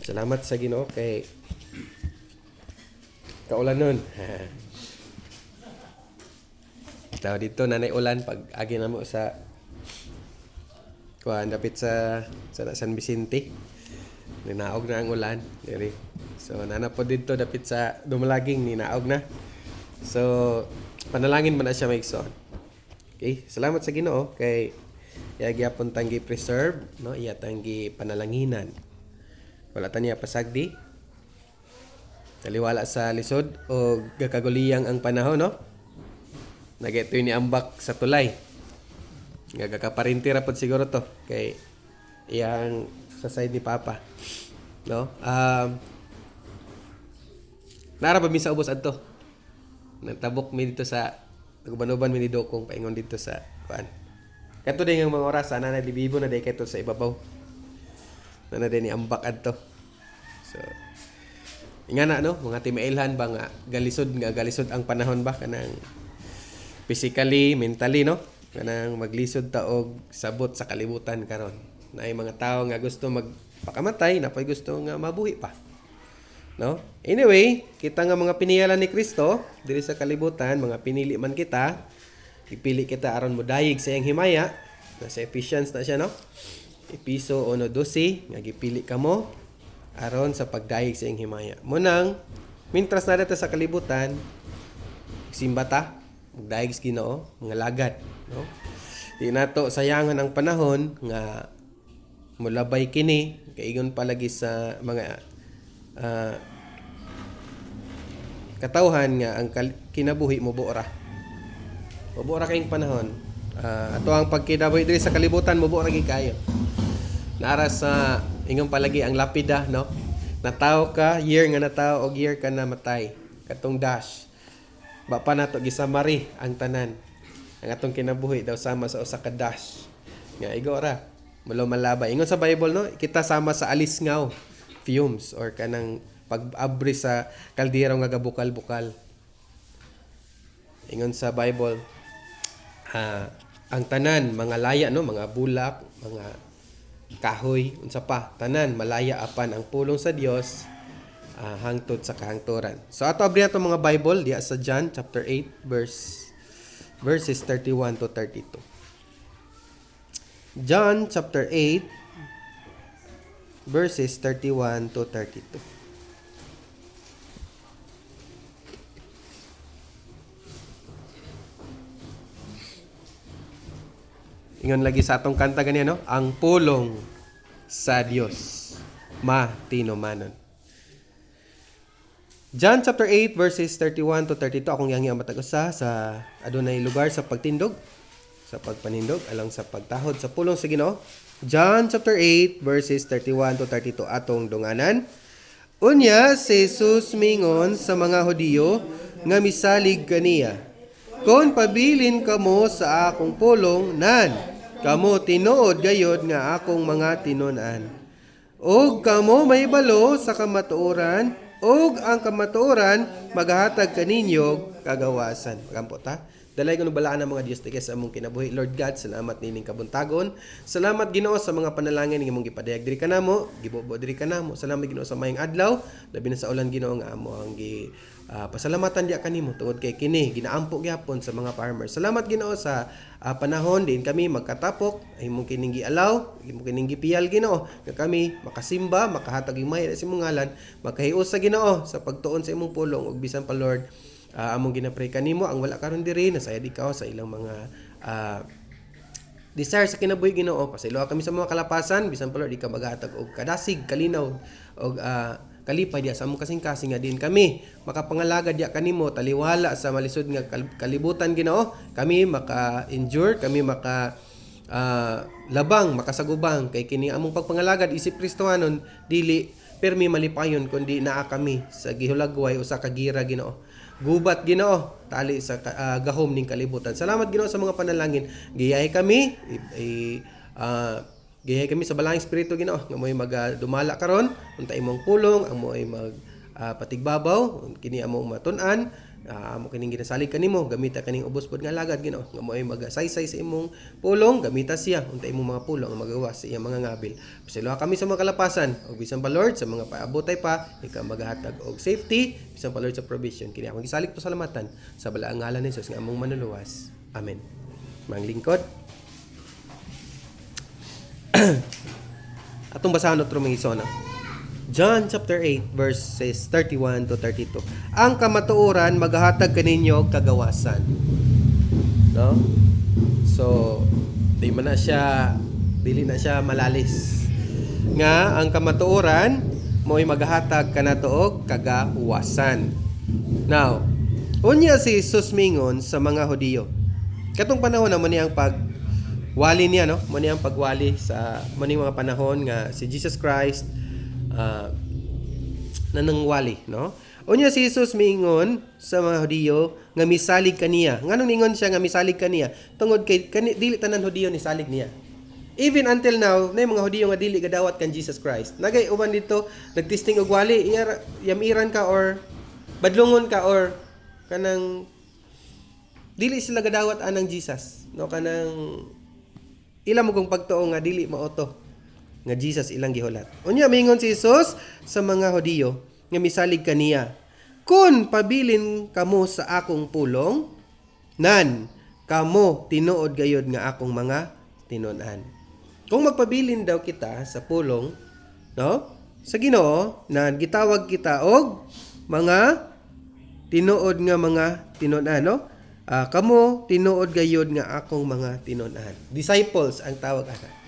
Salamat sa Ginoo kay kaulan nun. Tao dito nanay ulan pag agi na mo sa kuan dapit sa San Vicente. Ninaog na ang ulan diri. So nana po dito dapit sa Dumalaging ninaog na. So panalangin man na siya maigsoon. Okay, salamat sa Ginoo kay iya gyapon tanggi preserve no iya tanggi panalanginan. Wala ta niya pasagdi. Taliwala sa lisod o gakaguliyang ang panahon no. Nagetoy ni ambak sa tulay. Gagakaparinti ra pod siguro to kay iyang sa side ni Papa. No? Nara ba mi sa ubos adto? Nagtabok mi dito sa Gubanuban mi ni Dokong paingon dito sa kuan. Kadto din ang mga oras ana na libibo na day kadto sa ibabaw. Na din ni ambak adto. So ingana no mga timailhan ba nga galisod ang panahon ba kanang physically, mentally no kanang maglisod ta og sabot sa kalibutan karon. Naay mga tawo nga gusto magpakamatay, napay gusto nga mabuhi pa. No? Anyway, kita nga mga piniyalan ni Kristo diri sa kalibutan, mga pinili man kita, ipili kita aron mo dayeg sa iyang himaya. Nasa Ephesians na siya no. Episo 1:12 nga gipili kamo aron sa pagdayeg sa iyang himaya. Munang mintras na dito sa kalibutan, simba ta, magdayeg sa Ginoo, mga lagad, no? Di nato sayangan ang panahon nga mulabay kini kaigon palagi sa mga katawhan nga ang kinabuhi mo buora. Mabuora kayong panahon. Ato ang pagkinabuhi diri sa kalibutan mo buora gyud kayo. Nara sa ingon palagi ang lapida, no? Natawo ka, year nga natawo og year ka na matay. Katong dash. Ba pa nato gisamari ang tanan. Ang atong kinabuhi daw sama sa usa ka dash. Nga igora, malabay. Ingon sa Bible no, kita sama sa alisngaw, fumes or kanang pag-abri sa kaldero nga gabukal-bukal. Ingon sa Bible, ang tanan mga laya no, mga bulak, mga kahoy, unsa pa, tanan malaya apan ang pulong sa Dios hangtod sa kahangturan. So ato abri nato mga Bible diya sa John chapter 8 verses 31 to 32. John chapter 8 verses 31 to 32. Ingon lagi sa atong kanta ganyan no, ang pulong sa Dios matinumanon. John chapter 8 verses 31 to 32 akong yang matag-usa sa adunay lugar sa pagtindog, sa pagpanindog alang sa pagtahod sa pulong sa Ginoo. John chapter 8 verses 31 to 32 atong dunganan. Unya si Jesus mingon sa mga Hudiyo nga misalig kaniya, kon pabilin kamo sa akong pulong nan kamo tinuod gayod nga akong mga tinunan. Og kamo may balo sa kamatuoran, og ang kamatuoran maghatag kaninyo kagawasan. Kampo ta. Dalay ko balaan ang mga Dios tigay sa among kinabuhi. Lord God, salamat nining kabuntagon. Salamat Ginoo sa mga panalangin nga imong gipadayag diri kanamo, gibubo diri kanamo. Salamat Ginoo sa mayong adlaw, labi na sa ulan Ginoo nga amo ang pasalamatan diya kanimo tungod kay kini ginaampo gyapon sa mga farmers. Salamat Ginoo sa panahon din kami magkatapok, imong kining gialaw, imong kining gipiyal Ginoo nga kami makasimba, makahatag himaya sa imong ngalan, makahios sa Ginoo sa pagtuon sa imong pulong ug bisan pa Lord among ginapray kanimo ang wala karon diri nasayad ikaw sa ilang mga desire sa kinabuhi Ginoo. Pasaylo kami sa mga kalapasan bisan pa Lord ikaw maghatag og kadasig, kalinaw og kalipay diya sa among kasing-kasing nga din kami makapangalagad diya kanimo taliwala sa malisod nga kalibutan Ginoo. Kami maka-endure, kami labang, makasagubang kay kini among pagpangalagad isip Kristohanon dili permi malipayon kundi naa kami sa gihulagway usa ka gira Ginoo. Gubat Ginoo tali sa gahom ning kalibutan. Salamat Ginoo sa mga panalangin. Giyahay kami giyahay kami sa balaang espiritu Ginoo nga mo'y magdumala karon unta imong pulong ang mo'y mag patigbabaw kini among matun-an Amo kining ginasalig kanimo, gamita kaning ubos pod nga alagad Ginoo. Nga mo'y magasaysay sa imong pulong, gamita siya unta imong mga pulong ang magawas sa iyang mga ngabil. Pasayloha kami sa mga kalapasan, ug bisan pa Lord sa mga paabotay pa, ikaw maghatag og safety, bisan pa Lord sa provision. Kini akong gisalig to salamatan sa balaang ngalan ni Jesus nga among manuluwas. Amen. Mga lingkod. Atong basahan otro mga isona. John chapter 8 verses 31 to 32. Ang kamatuoran maghahatag kaninyo og kagawasan. No? So, dili na siya malalis. Nga ang kamatuoran mo'y maghahatag kanato og kagawasan. Now, unya si Jesus mingon sa mga Hudiyo. Katong panahon na mo niyang pagwali niya, no? Mo niyang pagwali sa maning mga panahon nga si Jesus Christ nanangwali, no? Unya si Jesus miingon sa mga Hudiyo nga misalig kaniya. Nganong ningon siya nga misalig kaniya? Tungod kay dili tanan Hudiyo ni salig niya. Even until now, na mga Hudiyo nga dili gadawat kan Jesus Christ. Nagay uban dito nagtisting og wali, yamiran ka or badlungon ka or kanang dili sila gadawat anang Jesus, no? Kanang ila mo kung pagtuo nga dili maoto nga Jesus ilang gihulat. Unya mingon si Jesus sa mga Hudiyo nga misalig kaniya, kun pabilin kamo sa akong pulong, nan kamo tinuod gayud nga akong mga tinun-an. Kung magpabilin daw kita sa pulong, no? Sa Ginoo, nan gitawag kita og mga tinuod nga mga tinun-an, no? Kamo tinuod gayud nga akong mga tinun-an. Disciples ang tawag ana.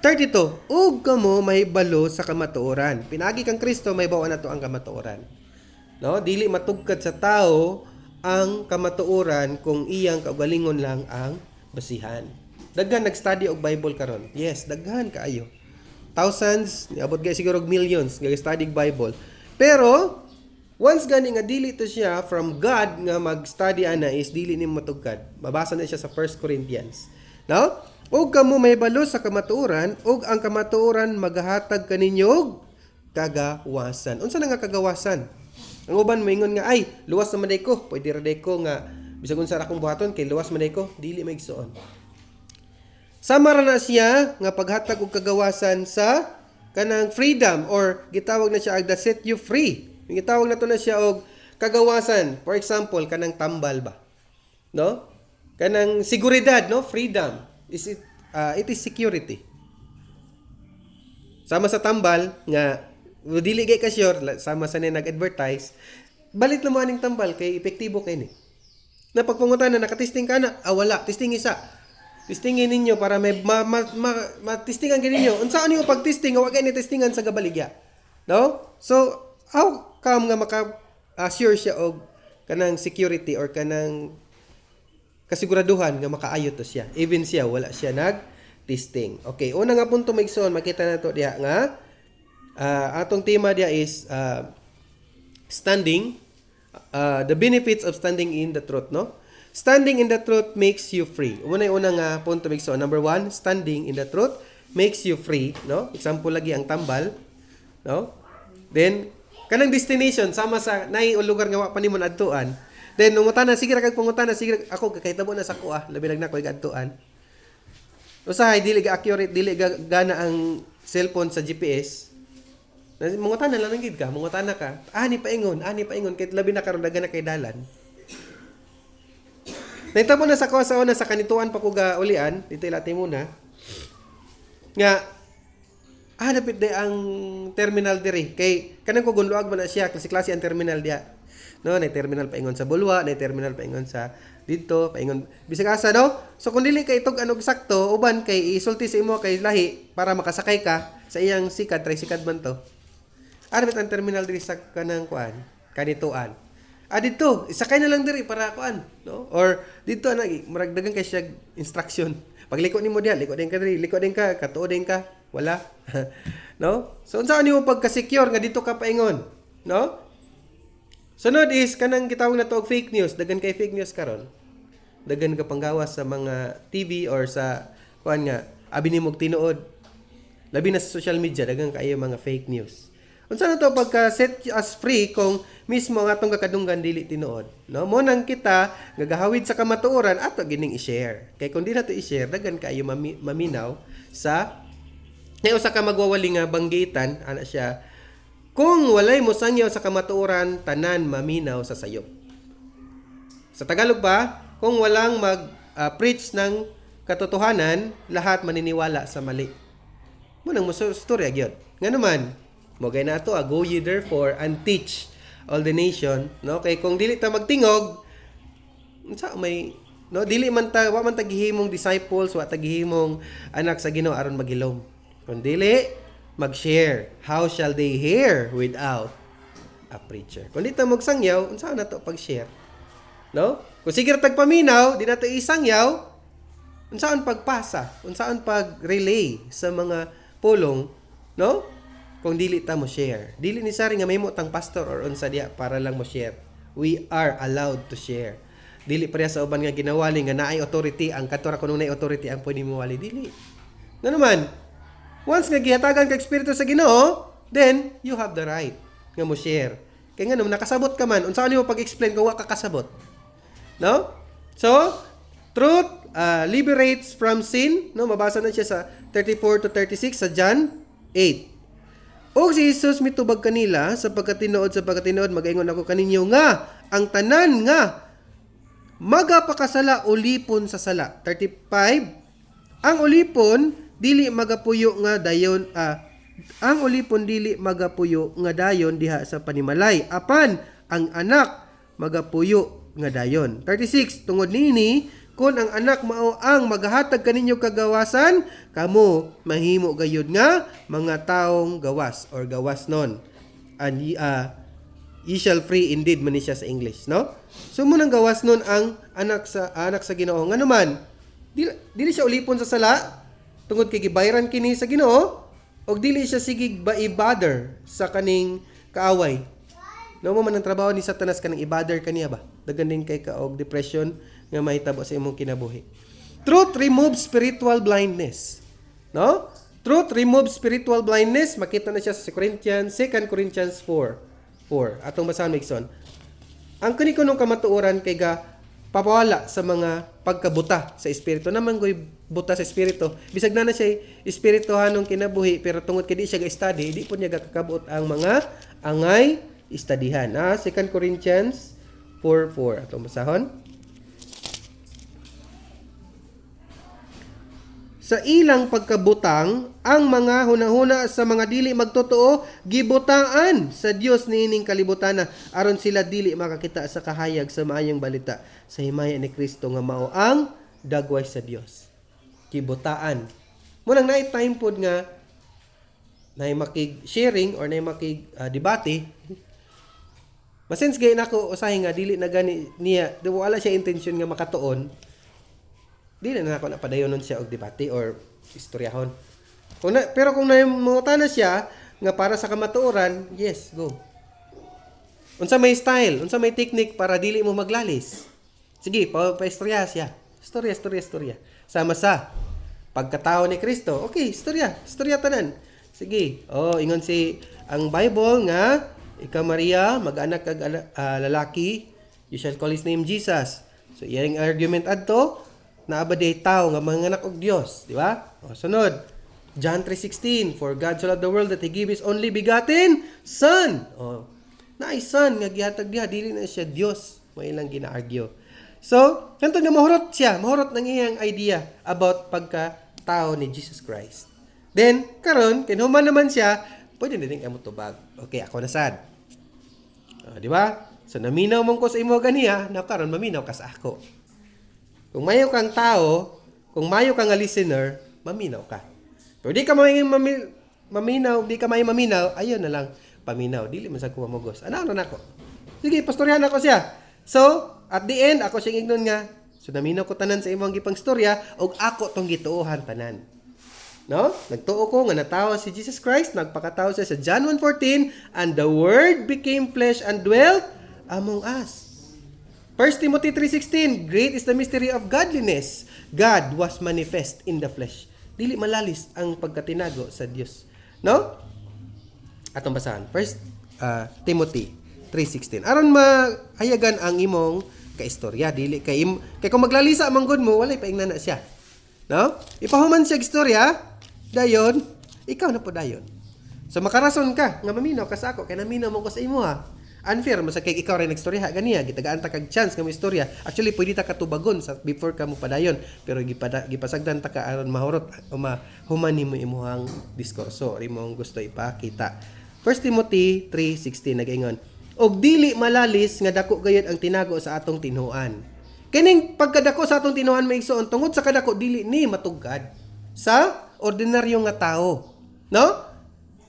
32. Ug kamo mahibalo sa kamatuoran. Pinagi kang Kristo mahibaw nato ang kamatuoran. No, dili matugkad sa tao ang kamatuoran kung iyang kaugalingon lang ang basihan. Daghan nag-study og Bible karon. Yes, daghan kaayo. Thousands, niabot gay siguro og millions nag-study og Bible. Pero once gani nga dili to siya from God nga mag-study ana is dili ni matugkad. Mabasa na siya sa 1 Corinthians. No? Og kamo mahibalo sa kamatuoran, og ang kamatuoran maghahatag kaninyo og kagawasan. Unsa na nga kagawasan? Ang uban moingon nga ay luwas na maday ko, pwede ra day ko nga bisag unsa ra akong buhaton kay luwas maday ko, dili maigsuon. Sama ra na siya nga paghatag og kagawasan sa kanang freedom or gitawag na siya og the set you free. Gitawag na to na siya og kagawasan. For example, kanang tambal ba? No? Kanang seguridad, no? Freedom. It is security. Sama sa tambal nga dili kay ka sure sama sa ni nag-advertise, balit na mo aning tambal kay epektibo kay ni. Na pagpangutan na nakatesting ka na, wala, testing isa. Testingin ninyo para may matistingan ganinyo. Unsa ani mo pag-testing, wa kay ni testingan sa gabaligya. No? So, how come nga maka-assure siya og kanang security or kanang kasiguraduhan nga makaayo to siya. Even siya wala siya nag-testing. Okay, una nga punto maigsoon makita nato diha nga atong tema diha is standing the benefits of standing in the truth, no? Standing in the truth makes you free. Una nga punto maigsoon. Number 1, standing in the truth makes you free, no? Example lagi ang tambal, no? Then kanang destination sama sa nay lugar nga wa pa nimo adtuan. Then nungutana sige ra kag pangutana sige ako kakahitabo na sa kuha labi lang na ko igadtuan. Usahay dili ga accurate dili ga gana ang cellphone sa GPS. Mungutana lang gid ka, mungutana ka. Ani paingon kay labi na karon dagan na kay dalan. Nahitabo na sa kuha sa una sa kanituan pa ko ga ulian, dito ilati muna. Nga dapit day ang terminal diri kay kanang ko gunluag man na siya klase ang terminal dia. No, na terminal paingon sa Bulwa, na terminal paingon sa dito, paingon bisag asa, no? So kung dili kay tug anog sakto, uban kay isulti sa imo kay lahi para makasakay ka sa iyang sikat, tricycle man to. Arbit ang terminal diri sa kanang kuan, kanituan. Dito, isakay na lang diri para kuan, no? Or dito na maragdagan kay siya instruction. Pagliko nimo diha, liko din ka diri, liko din ka, katuo din ka, wala. No? So unsa nimo pagka-secure nga dito ka paingon, no? Sunod is kanang gitawag na to og fake news. Dagan kay fake news karon. Dagan ka panggawas sa mga TV or sa kuan nga abi nimog tinuod. Labi na sa social media dagan kaayo mga fake news. Unsa na to pagka set us free kung mismo nga atong kakadunggan dili tinuod, no? Mo nang kita gagahawid sa kamatuoran ato gining i-share. Kay kung di nato i-share daghan kaayo maminaw sa may usa ka magwawali nga banggitan ana siya, kung walay mo sangyaw sa kamatuoran tanan maminaw sa sayop. Sa Tagalog pa, kung walang preach ng katotohanan, lahat maniniwala sa mali. Mo nang storya gyud. Nga naman, mogay na ato, go ye therefore and teach all the nation, no? Kay kung dili ta magtingog, unsa may no, dili man ta wa man ta gihimong disciples, wa ta gihimong anak sa Ginoo aron maghilom. Kung dili mag-share, how shall they hear without a preacher? Kung di ta magsangyaw, unsa na to pag-share? No? Kung sige tagpaminaw, di na to isangyaw, unsaon pagpasa, unsaon pag-relay sa mga pulong, no? Kung dili ta mo share. Dili ni sari nga mahimo tang pastor or unsa diya para lang mo share. We are allowed to share. Dili pareha sa uban nga ginawali nga naay authority, ang kadto ra kuno naay authority ang pwede mo wali, dili. Nga naman, once nga gihatagan ka espiritu sa Ginoo, then you have the right nga mo share. Kay nga naman nakasabot ka man, unsaon nimo pag-explain kung wa ka kasabot? No? So, truth liberates from sin, no? Mabasa na siya sa 34 to 36 sa John 8. O si Jesus mitubag kanila sa pagkatinuod magaingon ako kaninyo nga ang tanan nga magapakasala ulipon sa sala. 35. Ang ulipon dili magapuyo nga dayon ang ulipon dili magapuyo nga dayon diha sa panimalay, apan ang anak magapuyo nga dayon. 36. Tungod nini, kun ang anak mao ang magahatag kaninyo kagawasan, kamo mahimo gayud nga mga taong gawas or gawas non. And ye shall free indeed man siya sa English, no? So mo nang gawas non ang anak sa Ginoo. Nga naman, dili siya ulipon sa sala tungod kay gibayran kini sa Ginoo, og dili siya sigig ba-bother sa kaning kaaway. No mo man ang trabaho ni Satanas kanang i-bother kaniya ba? Dagan din kay ka og depression nga mahitabo sa imong kinabuhi. Truth removes spiritual blindness. No? Truth removes spiritual blindness. Makita na siya sa 2 Corinthians 4. Atong basahan Migson. Ang kani kunong kamatuoran kay ga papawala sa mga pagkabuta sa espiritu. Naman goy buta sa espiritu. Bisag na siya espirituhanong kinabuhi pero tungod kay di siya ga-study, di po niya gakakabot ang mga angay istadihan. 2 Corinthians 4:4. Atong basahon. Sa ilang pagkabutang, ang mga hunahuna sa mga dili magtotoo, gibutaan sa Dios niining kalibutana, aron sila dili makakita sa kahayag sa maayong balita sa himaya ni Kristo nga mao ang dagway sa Dios. Gibutaan. Munang naay time pod nga naay makig-sharing or naay makig-debate, masens gay nako usahay nga dili na gani niya, wala siya intention nga makatuon. Dili na ako napadayonon siya og debate or istoryahon. Pero kung namungutana siya nga para sa kamatuoran, yes, go. Unsa may style, unsa may technique para dili mo maglalis. Sige, pa-istorya siya. Istorya. Sama sa pagkatao ni Kristo. Okay, istorya tanan. Sige. Ingon si ang Bible nga ikaw Maria, mag-anak kag lalaki, you shall call his name Jesus. So iyang argument adto naabaday tao nga manganak og Dios, di ba? Sunod. John 3:16, for God so loved the world that he gave his only begotten son. Naay son nga gihatag diha, dili na siya Dios. May ilang gina-argue. So, kanto nga mahurot ng iyang idea about pagka-tao ni Jesus Christ. Then, karon kinuman naman siya, pwede na din kamo tubag. Okay, ako na sad. Di ba? So, naminaw mong ko sa imo ganiya, na karon maminaw ka sa ako. Kung mayo kang tao, kung mayo kang listener, maminaw ka. Pero di ka maminaw, di ka maminaw, ayun na lang, paminaw. Dili man sa ko mamugos. Ano nako? Sige, pastoryahan ako siya. So, at the end, ako siyang ignon nga, so naminaw ko tanan sa imong gipang storya, og ako tong gituohan tanan. No? Nagtuo ko nga natawo si Jesus Christ, nagpakatawo siya sa John 1:14, and the Word became flesh and dwelt among us. 1 Timothy 3:16, great is the mystery of godliness. God was manifest in the flesh. Dili malalis ang pagkatinago sa Dios. No? Atong basahan. First Timothy 3:16. Aron mahayagan ang imong kaistorya, dili kay kay kung maglalisa man gud mo, walay paingnan na siya. No? Ipahuman siya istorya, dayon ikaw na po dayon. So makarason ka nga maminaw ka sa ako kay naminaw mo ko sa imo ha. Unfair mo sa kay ikaw ray nagstorya ganiya, gitagaan ta kag chance nga mo istorya. Actually pwede ta katubagon sa before ka mo padayon, pero gipasagdan ta ka aron mahurot o mahuman nimo imuhang diskurso, imong gusto ipakita. 1 Timothy 3:16 nagaingon, og dili malalis nga dako gayud ang tinago sa atong tinhuan. Kining pagkadako sa atong tinuhan maigsoon tungod sa kadako dili ni matugad sa ordinaryo nga tao, no?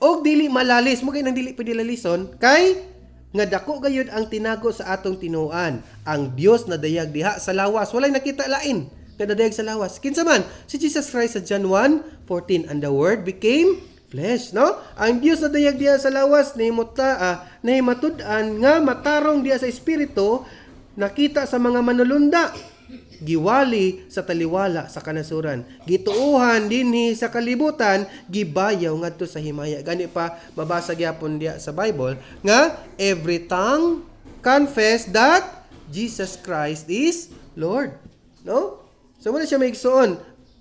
Og dili malalis mo kay nang dili pwede lalison kay nga dako gayud ang tinago sa atong tinuan. Ang Dios na dayag diha sa lawas, walay nakita lain nga nadayag sa lawas. Kinsa man? Si Jesus Christ sa John 1:14, and the word became flesh, no? Ang Dios na dayag diha sa lawas nahimatud-an nga matarong diha sa espiritu, nakita sa mga manulunda, giwali sa taliwala sa kanasuran, gituuhan dinhi sa kalibutan, gibayaw ngadto sa himaya. Gani pa mabasa gyapon diya sa Bible nga every tongue confess that Jesus Christ is Lord, no? So mo na siya maigsoon.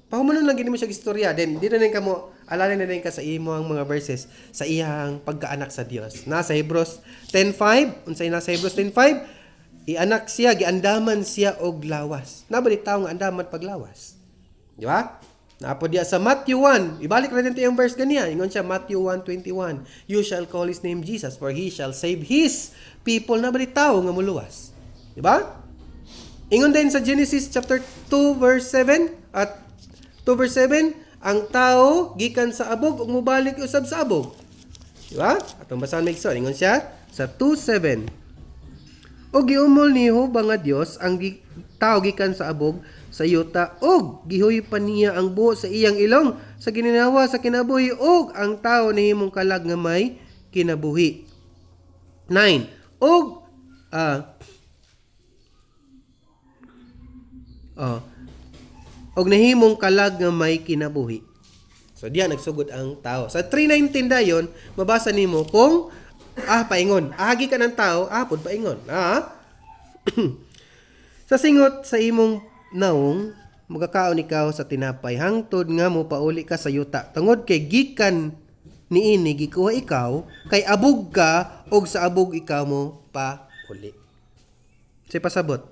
Pahumanon lang gini mo siya istorya, then di na nin ka mo alalay na rin ka sa imong mga verses sa iyang pagkaanak sa Dios. Nasa Hebrews 10:5, unsay nasa Hebrews 10:5, ianak siya, giandaman siya og lawas. Nabalik tao nga andaman paglawas. Di ba? Napo diya sa Matthew 1. Ibalik na din yung verse ganiya. Ingon siya, Matthew 1:21. You shall call his name Jesus, for he shall save his people. Nabalik tao nga muluwas. Di ba? Ingon din sa Genesis chapter 2 verse 7 at 2 verse 7, ang tao gikan sa abog ug mobalik usab sa abog. Di ba? Atong basahan maigsoon. Ingon siya sa 2:7. O giumol ni Jehova nga Dios ang tao gikan sa abog sa yuta, og gihuy pa niya ang buo sa iyang ilong sa gininawa sa kinabuhi, og ang tao nahimong kalag nga may kinabuhi. 9. Og nahimong kalag nga may kinabuhi. So diyan nagsugod ang tao. Sa 3:19 dayon mabasa nimo kung paingon. Agi ka ng tao, pod paingon. Sa singot sa imong naong, magakaon ikaw sa tinapay, hangtod nga mo pauli ka sa yuta. Tungod kay gikan niini gikuha ikaw, kay abog ka, og sa abog ikaw mo pauli. Say pasabot.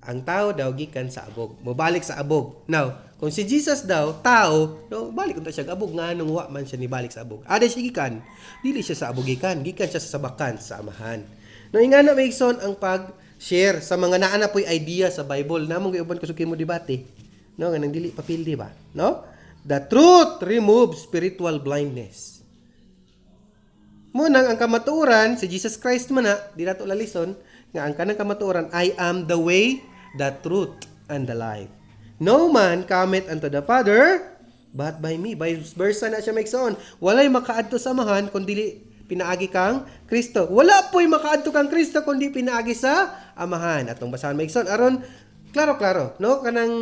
Ang tao daw gikan sa abog, mobalik sa abog. Now, kung si Jesus daw, tao, no, balik unta siya abog nga nung wa man siya ni balik sa abog. Ada siya gikan, dili siya sa abog gikan siya sa sabakan, sa amahan. No, ingana maigsoon ang pag-share sa mga naana po'y idea sa Bible. Namong giuban ko mo debate. No, ganang dili papildi ba? No? The truth removes spiritual blindness. Munang ang kamatuoran si Jesus Christ man na, di nato lalison nga ang kanang kamatuoran, I am the way, the truth, and the life. No man cometh unto the Father but by me. By versa na siya maigsoon. Walay makaadto sa amahan kundi pinaagi kang Kristo. Wala po'y makaadto kang Kristo kundi pinaagi sa amahan. Atong basahan maigsoon aron klaro-klaro, no? Kanang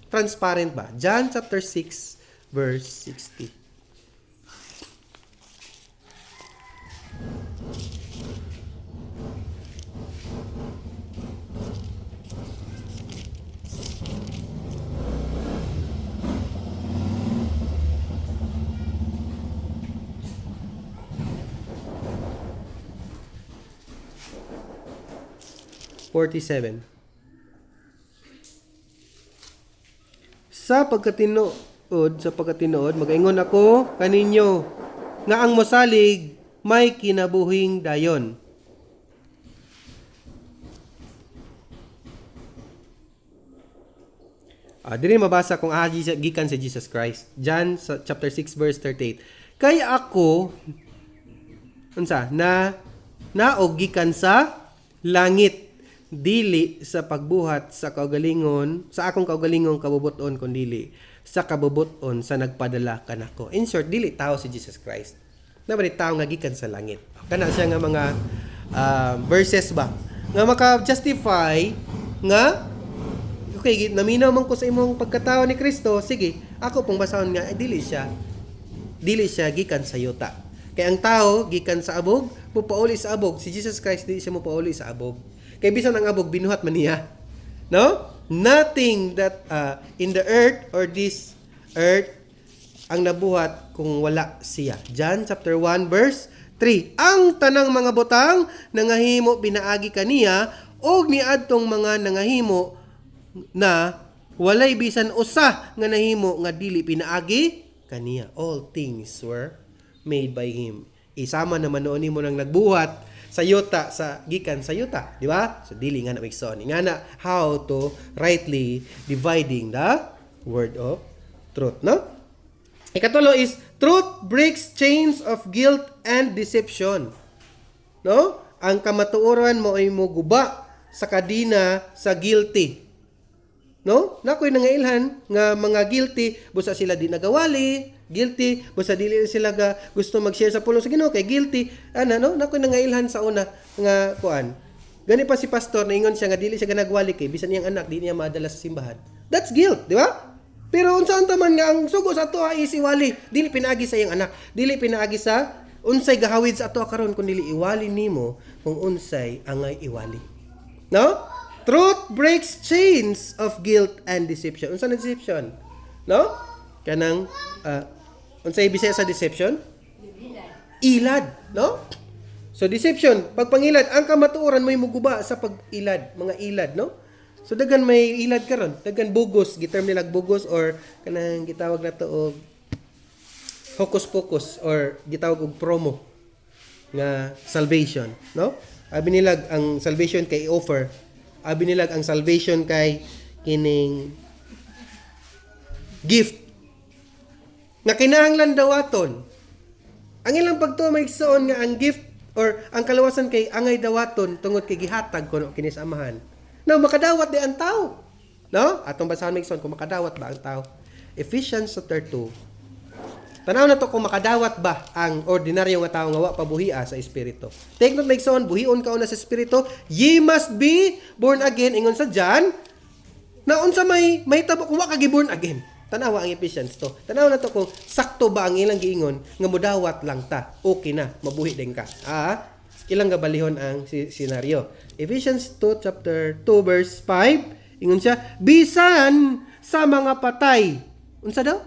transparent ba? John chapter 6 verse 60. 47. Sa pagkatinuod, magaingon ako kaninyo nga ang mosalig may kinabuhing dayon. Dili mabasa kung gikan si Jesus Christ. John chapter 6 verse 38. Kay ako unsa na naog gikan sa langit, dili sa pagbuhat sa kaugalingon, sa akong kaugalingon kabubuton kundi sa kabubuton sa nagpadala kanako. In short, dili tao si Jesus Christ. Nabali tao nga gikan sa langit. Kana siya nga mga verses ba nga maka-justify nga okay, naminaw man ko sa imong pagkatao ni Kristo, sige, ako pong basahon nga dili siya gikan sa yuta. Kay ang tao gikan sa abog, mupauli sa abog. Si Jesus Christ di siya mupauli sa abog. Kay bisan ang abog binuhat man niya. No? Nothing that in the earth or this earth ang nabuhat kung wala siya. John chapter 1 verse 3. Ang tanang mga butang nangahimo pinaagi kaniya og niadtong mga nangahimo na walay bisan usa nga nahimo nga dili pinaagi kaniya. All things were made by him. Isama naman noon mo nang nagbuhat sa yuta sa gikan sa yuta, di ba? So dili nga na mikson. Nga na how to rightly dividing the word of truth, no? Ikatulo is truth breaks chains of guilt and deception. No? Ang kamatuoran mo ay moguba sa kadina sa guilty. No? Nakoy nangailhan nga mga guilty busa sila di nagawali, guilty busa dili sila ga gusto mag-share sa pulong sa Ginoo kay guilty no? Nakoy nangailhan sa una nga kuan. Gani pa si pastor naingon siya nga dili siya nagwali kay bisan iyang anak di niya madala sa simbahan. That's guilt, di ba? Pero unsaon ta man nga ang sugo sa ato ay isiwali, dili pinaagi sa iyang anak, dili pinaagi sa unsay gahawid sa ato karon kun dili iwali nimo kung unsay angay iwali. No? Truth breaks chains of guilt and deception. Unsa na deception? No? Kanang unsay bisaya sa deception? Ilad, no? So deception, pagpangilad, ang kamatuoran may muguba sa pag-ilad, mga ilad, no? So dagan may ilad karon, dagan bugos, giterm nila bugos or kanang gitawag na to og hocus pocus or gitawag og promo nga salvation, no? Abi nila ang salvation kay offer. Abi nila ang salvation kay kining gift nga kinahanglan dawaton. Ang ilang pagtuo maigsoon nga ang gift or ang kalawasan kay angay dawaton tungod kay gihatag kuno kini sa amahan. Now makadawat di ang tao. No? Atong basahan maigsoon kung makadawat ba ang tao. Ephesians chapter 2. Tanaw na to kung makadawat ba ang ordinaryo nga tao nga wa pabuhia sa espiritu. Take note maigsoon, buhion ka una sa espiritu, ye must be born again ingon sa John. Na unsa may tabo kung wa ka gi-born again. Tanawa ang Ephesians to. Tanaw na to kung sakto ba ang ilang giingon nga modawat lang ta. Okay na, mabuhi din ka. Ilang gabalihon ang senaryo. Ephesians 2 chapter 2 verse 5 ingon siya, bisan sa mga patay. Unsa daw?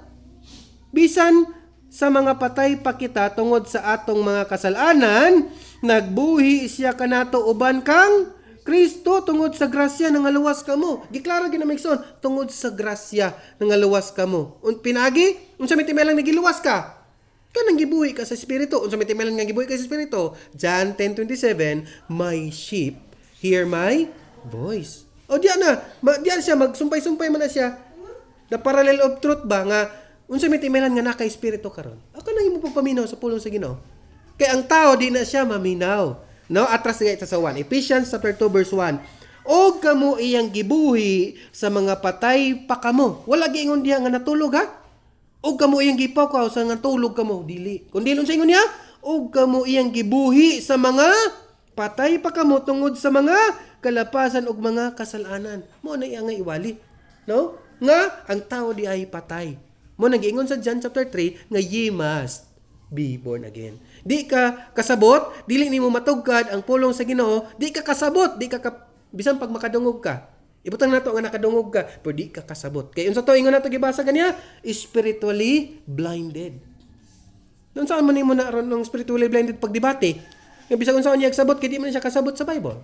Bisan sa mga patay pa kita tungod sa atong mga kasalanan, nagbuhi siya kanato uban kang Kristo tungod sa grasya nga luwas kamo. Giklara ginamigson tungod sa grasya nga luwas kamo. Pinagi, unsa may timelang nagiluwas ka? Kanang gibuhi ka sa espiritu. Unsa may timelang nga gibuhi ka sa espiritu? John 10:27, my sheep hear my voice. O diyan siya magsumpay-sumpay man na siya. The parallel of truth ba nga unsa may timelan nga naka espiritu karon? Ako nang imo pagpaminaw sa pulong sa Ginoo. Kay ang tao di na siya maminaw. No, atras nga ita sa 1. Ephesians chapter 2 verse 1. Og kamo iyang gibuhi sa mga patay pa kamo. Wala giingon diha nga natulog ha? Og kamo iyang gipawkaw sa nga tulog kamo, dili. Kundi unsa ingon niya? Og kamo iyang gibuhi sa mga patay pa kamo tungod sa mga kalapasan ug mga kasalanan. Mo na iyang iwali. No? Nga ang tao di ay patay. Mo nag-ingon sa John chapter 3 nga ye must be born again. Di ka kasabot, dili nimo matugkad ang pulong sa Ginoo, di ka kasabot, bisan pag makadungog ka. Ibutang nato nga nakadungog ka, pero di ka kasabot. Kay unsa to ingon nato gibasa kaniya? Spiritually blinded. Nun saan man nimo na ron ng spiritually blinded pagdebate? Nga bisag unsa niya kasabot kay di man siya kasabot sa Bible.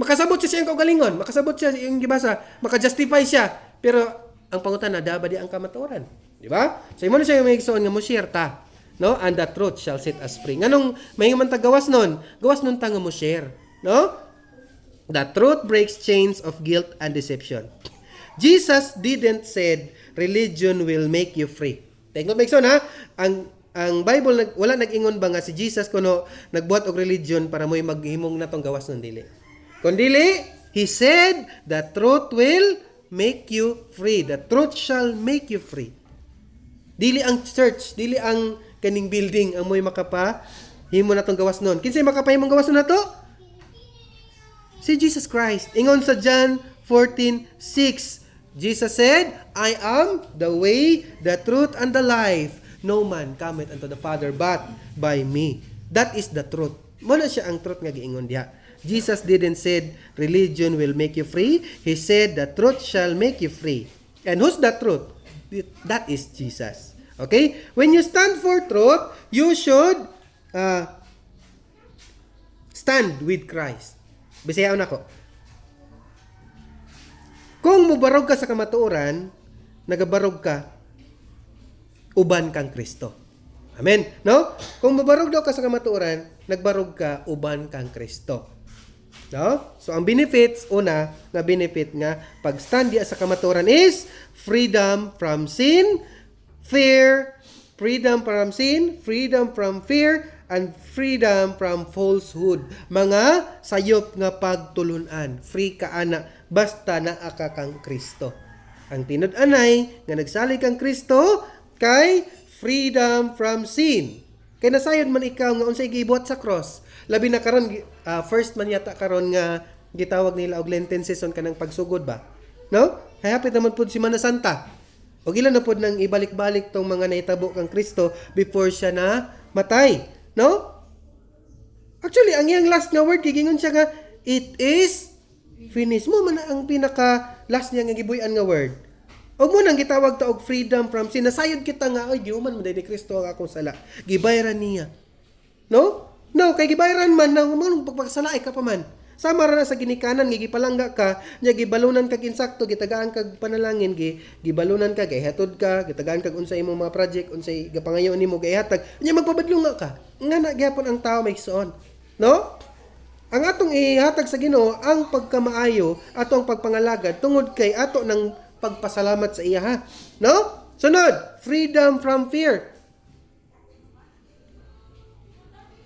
Makasabot siya sa kaugalingon, makasabot siya sa iyong gibasa, makajustify siya, pero ang pangutana daba di ang kamatuoran, di ba? So imo na siya may igsoon nga mo share ta. No? And the truth shall set us free. Nganong may man ta gawas nun? Gawas nun ta nga mo share. No? The truth breaks chains of guilt and deception. Jesus didn't said religion will make you free. Take note, Megson, ha? Ang Bible wala nag-ingon ba nga si Jesus kuno nagbuhat og religion para mo'y maghimong natong gawas nun dili. Kundili, he said the truth will make you free. The truth shall make you free. Dili ang church, dili ang kaning building ang mo'y makapahimo na tong gawas nun. Kinsay makapahimong gawas nun na to? Si Jesus Christ. Ingon sa John 14:6, Jesus said, I am the way, the truth, and the life. no man cometh unto the Father but by me. That is the truth. Muna siya ang truth nga giingon diha. Jesus didn't said religion will make you free. He said the truth shall make you free. And who's the truth? That is Jesus. Okay? When you stand for truth, you should stand with Christ. Bisayaw na ko. Kung mubarog ka sa kamatuoran, nagabarog ka, uban kang Kristo. Amen? No? Kung mubarog daw ka sa kamatuoran, nagbarog ka, uban kang Kristo. No? So, ang benefits, una, na benefit nga, pag stand diya sa kamatuoran is freedom from sin, freedom from fear, and freedom from falsehood. Mga sayop nga pagtulunan. Free ka ana, basta naa ka kang Kristo. Ang tinud-anay, nga nagsalig kang Kristo, kay freedom from sin. Kay nasayod man ikaw nga unsay gibuhat sa cross. Labi na karon first man yata karon nga gitawag nila og Lenten season kanang pagsugod ba. No? Hayapit naman pud si Semana Santa. Og ilan na pud nang ibalik-balik tong mga nahitabo kang Kristo before siya na matay. No? Actually, ang iyang last nga word gigingon siya nga it is finished. Mo man ang pinaka last niya nga gibuy-an nga word. Og mo nang gitawag ta og freedom from sin. Nasayod kita nga ay gihuman mo ni Kristo ang akong sala. Gibayran niya. No? No, kay gibayran man nang pagpakasalaay ka pa man. Sama ra na sa ginikanan gipalangga ka, nya gibalunan kag insakto, gitagaan kag panalangin, gibalunan ka, gihatod ka, gitagaan kag unsay imong mga project, unsay gapangayo nimo gihatag, nya magpabadlong ka. Nga na gyapon ang tao may igsoon. No? Ang atong ihatag sa Ginoo ang pagkamaayo ato ang pagpangalagad tungod kay ato ng pagpasalamat sa iya ha. No? Sunod, freedom from fear.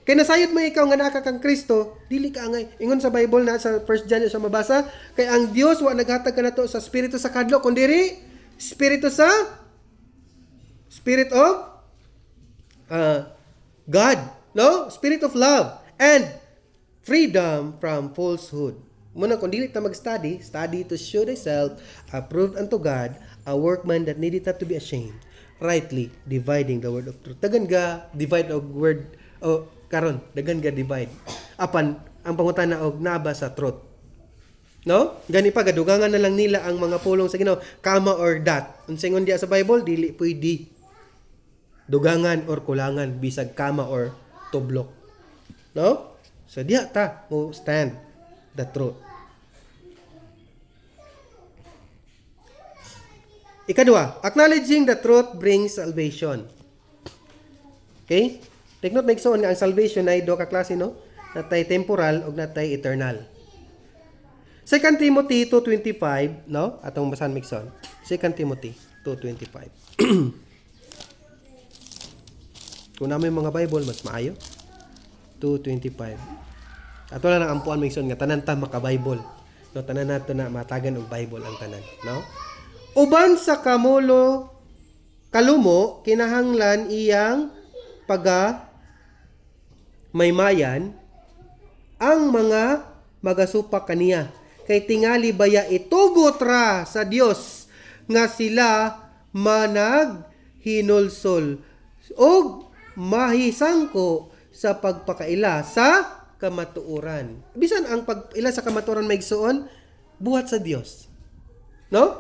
Kay nasayod mo ikaw nga naka kang Kristo, dili ka angay. Ingon sa Bible na sa 1 John sa mabasa, kay ang Dios wa naghatag kanato sa espiritu sa kadlo kundi spirit of God, no? Spirit of love and freedom from falsehood. Muna kung dili ta mag-study, study to show thyself approved unto God, a workman that needeth not to be ashamed, rightly dividing the word of truth. Dagan ga divide og word karon, dagan ga divide. Apan ang pangutana og naba sa truth. No? Gani pa gadugangan na lang nila ang mga pulong sa Ginoo, comma or dot. Unsay ngon diya sa Bible, dili pwede dugangan or kulangan bisag comma or tublok. No? So diha ta mo stand the truth. Ikadua, acknowledging the truth brings salvation. Okay? Take note, make nga ang salvation ay do ka klase, no? Natay temporal o natay eternal. 2 Timothy 2:25, no? Atong basahan Mixon. 2 Timothy 2:25. Kung namin mga Bible, mas maayo. 2:25. Ato lang ang ampuan Mixon nga tanan ta maka-Bible. No, tanan nato na matagan og Bible ang tanan, no? Uban sa kalumo, kinahanglan iyang maymayan ang mga magasupak kaniya. Kay tingali baya itugot ra sa Dios nga sila manag hinulsol og mahisangko sa pagpakaila sa kamatuoran. Bisan ang pag-ila sa kamatuoran may igsuon buhat sa Dios. No?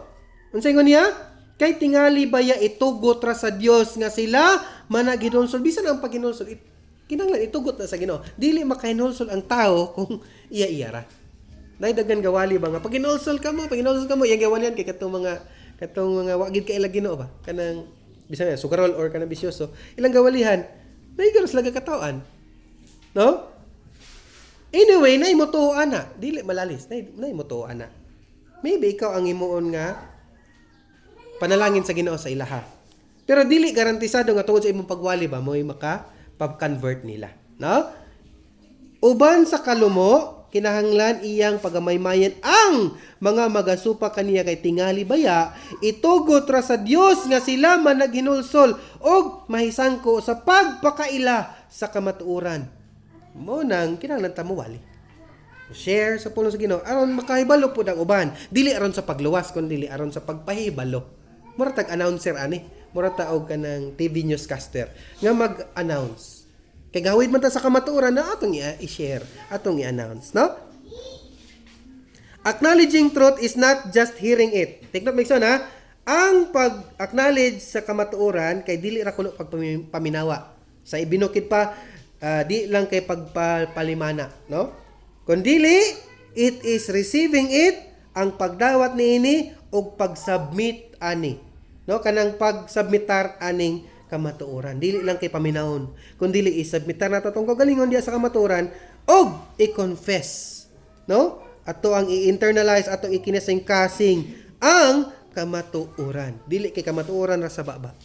Unsay ngon niya? Kay tingali baya itugot ra sa Dios nga sila manag hinulsol. Bisan ang paghinulsol kinahanglan itugot na sa Ginoo. Dili makahinulsol ang tao kung iya-iya ra. Daghan gawali ba nga pag hinulsol ka mo, iyang gawalian kay katong mga wagid ka ilang Ginoo ba? Kanang bisan nga sugarol or kanang bisyoso, ilang gawalihan, naigaros laga katawan. No? Anyway, naimotuan na. Dili malalis, naimotuan na. Maybe ikaw ang imuon nga panalangin sa Ginoo sa ilaha. Pero dili garantisado nga tungod sa imong pagwali ba mo'y maka-convert nila, no? Uban sa kalumo, kinahanglan iyang pagamaymayan ang mga magasupa kaniya kay tingali baya itugot ra sa Dios nga sila man naghinulsol og mahisangko sa pagpakaila sa kamatuoran. Mo nang kinahanglan ta mowali. Share sa pulong sa Ginoo aron makahibalo pud ang uban, dili aron sa pagluwas kundi aron sa pagpahibalo. Mura tag announcer ani. mura taog ka ng TV newscaster nga mag-announce. Kay gawid man ta sa kamatuoran na atong i-share, atong i-announce, no? Acknowledging truth is not just hearing it. Take note, Mixon, ha? Ang pag-acknowledge sa kamatuoran kay dili ra kuno pagpaminawa. Sa ibinukid pa, di lang kay pagpalimana, no? Kundili, it is receiving it, ang pagdawat niini og pag-submit ani. No, kanang pag-submitar aning kamatuoran. Dili lang kay paminawon, kundili i-submitar nato tong kagalingon diya sa kamatuoran og i-confess, no? Ato ang i-internalize, ato ikinasing-kasing ang kamatuoran. Dili kay kamatuoran ra sa baba.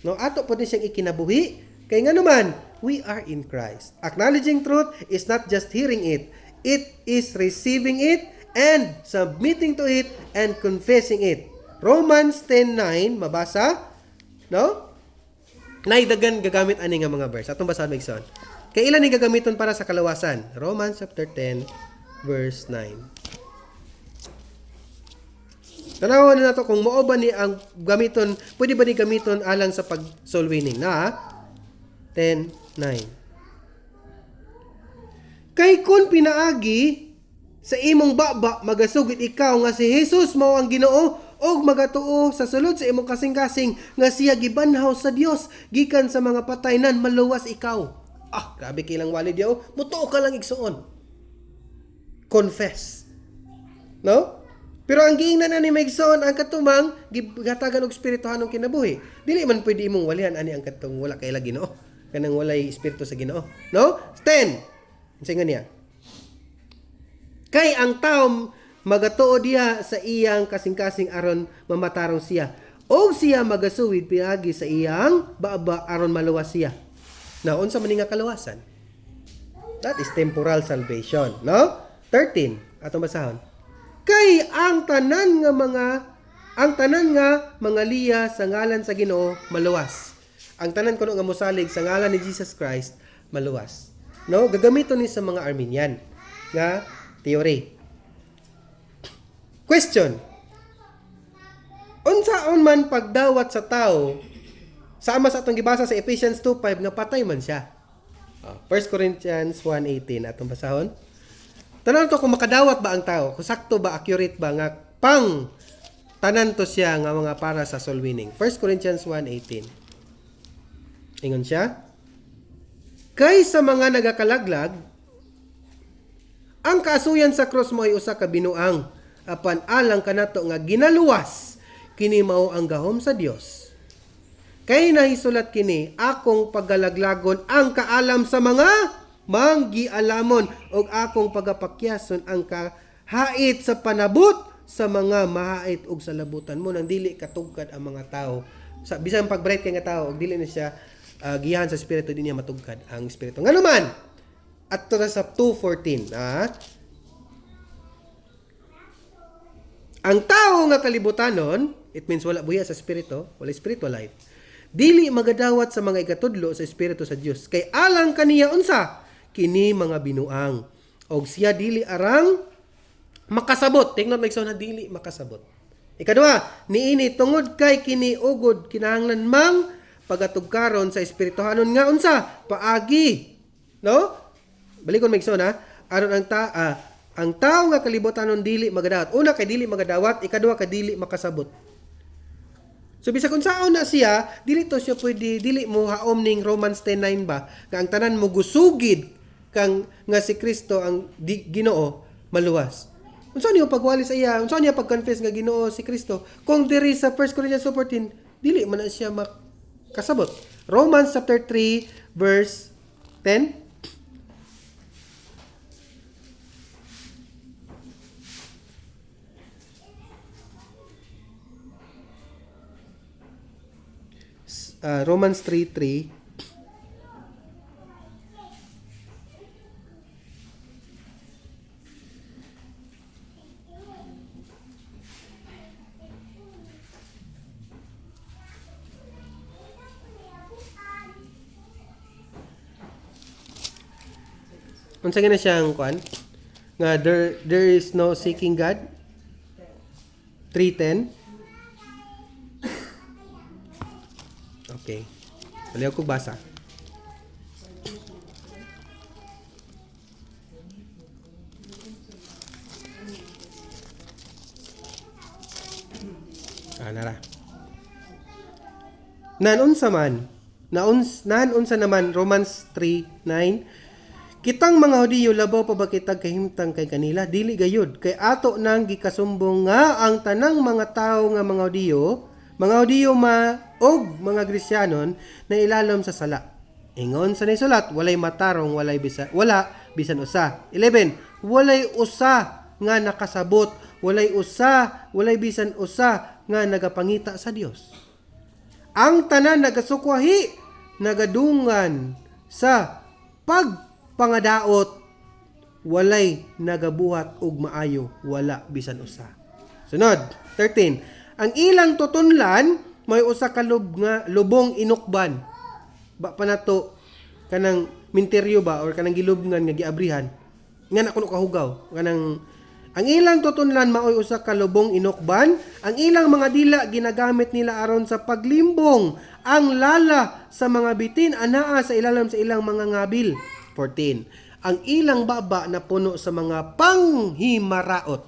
No, ato pud siyang ikinabuhi kay nga naman we are in Christ. Acknowledging truth is not just hearing it. It is receiving it and submitting to it and confessing it. Romans 10:9 mabasa, no? Naidagan gagamit ani nga mga verse. Atong basahan Migson. Kay ilan ni gagamiton para sa kalawasan? Romans chapter 10 verse 9. Tanawan na nato kung mao ba ni ang gamiton, pwede ba ni gamiton alang sa pag soul winning na 10:9. Kay kun pinaagi sa imong baba magasugid ikaw nga si Jesus mao ang Ginoo og magatuo sa sulod sa imong kasing-kasing nga siya gibanhaw sa Dios gikan sa mga patay nan maluwas ikaw. Grabe kilang walid yaw. Mutuo ka lang igsuon. Confess. No? Pero ang giingnan ani Megson ang katumang gihatagan og espirituhanong kinabuhi. Dili man pwede imong walihan ani ang katong wala kay Ginoo. Kanang walay espiritu sa Ginoo. No? 10. Unsa nga niya? Kay ang tawo magatuo diha sa iyang kasing-kasing aron mamatarong siya. O siya magasuwid pinagi sa iyang baba aron maluwas siya. Now, unsa man nga kaluwasan? That is temporal salvation, no? 13. Atong basahon. Kay ang tanan nga mga liya sa ngalan sa Ginoo maluwas. Ang tanan kuno nga mosalig sa ngalan ni Jesus Christ maluwas. No, gagamiton ni sa mga Arminian nga theory. Question. Unsaon man pagdawat sa tao sama sa atong gibasa sa Ephesians 2:5 nga patay man siya. 1 Corinthians 1:18 atong basahon. Tanan to kung makadawat ba ang tao, kung sakto ba, accurate ba nga pang tanan to siya nga mga para sa soul winning. 1 Corinthians 1:18. Ingon siya, kay sa mga nagakalaglag, ang kaasuyan sa cross mo ay usa ka binuang, apan alang kanato nga ginaluwas, kini mao ang gahom sa Dios. Kay nahisulat kini, akong paggalaglagon ang kaalam sa mga manggialamon og akong pagapakyason ang kahait sa panabot sa mga mahait og sa labutan mo nang dili katugkad ang mga tao sa bisan pag-bright kay nga tao og dili na siya giyahan sa espiritu di niya matugkad ang espiritu nga naman adto na sa 2:14 ang tao nga kalibutanon, it means wala buya sa espiritu, wala spiritual life, dili magadawat sa mga ikatudlo sa espiritu sa Dios kay alang kaniya unsa kini mga binuang og siya dili arang makasabot. Tingnan Migson na dili makasabot. Ikaduha, niini tungod kay kini ugod kinahanglan mang pagatugkaron sa espirituhanon nga unsa paagi, no? Balikon Migson aron ang tao nga kalibutanon dili magadawat. Una kay dili magadawat, ikaduha kay dili makasabot. So bisag kung saan na siya, dili to siya pwede, dili mo haom ning Romans 10:9 ba, nga ang tanan mo gusugid kang nga si Kristo ang Ginoo maluwas. Unsa niyo pagwali sa iya? Unsa niya pag-confess nga Ginoo si Kristo? Kung diri sa 1 Corinthians 14, dili man na siya makasabot. Romans chapter 3 verse 10. Romans 3:3. Unsa gina siyang kuan? Nga there is no seeking God. 3:10. Okay. Paliw ko basa. Nara. Nanunsa naman Romans 3:9. Kitang mga Hudiyo labaw pa ba kitag kahimtang kay kanila dili gayud kay ato nang gikasumbong nga ang tanang mga tawo nga mga Hudiyo og mga Grisyanon na ilalom sa sala. Ingon sa nisulat, walay matarong, wala bisan usa. 11. Walay usa nga nakasabot, walay bisan usa nga nagapangita sa Dios. Ang tanan nagasukwahi, nagadungan sa pagpangadaot, walay nagabuhat og maayo, wala bisan usa. Sunod, 13. Ang ilang tutunlan may usa ka lubong inukban. Ba pa nato kanang minteryo ba or kanang gilubngan nga giabrihan. Nga na kuno kahugaw, kanang ang ilang tutunlan maoy usa ka lubong inukban, ang ilang mga dila ginagamit nila aron sa paglimbong, ang lala sa mga bitin anaa sa ilalim sa ilang mga ngabil. 14. Ang ilang baba na puno sa mga panghimaraot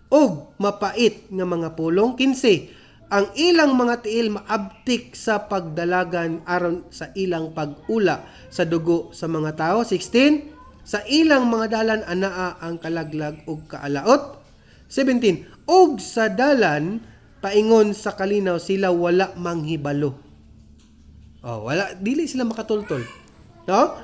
og mapait nga mga pulong. 15. Ang ilang mga tiil maabtik sa pagdalagan aron sa ilang pag-ula sa dugo sa mga tao. 16. Sa ilang mga dalan anaa ang kalaglag ug kaalaot. 17. Og sa dalan paingon sa kalinaw sila wala manghibalo. Wala dili sila makatultol. No?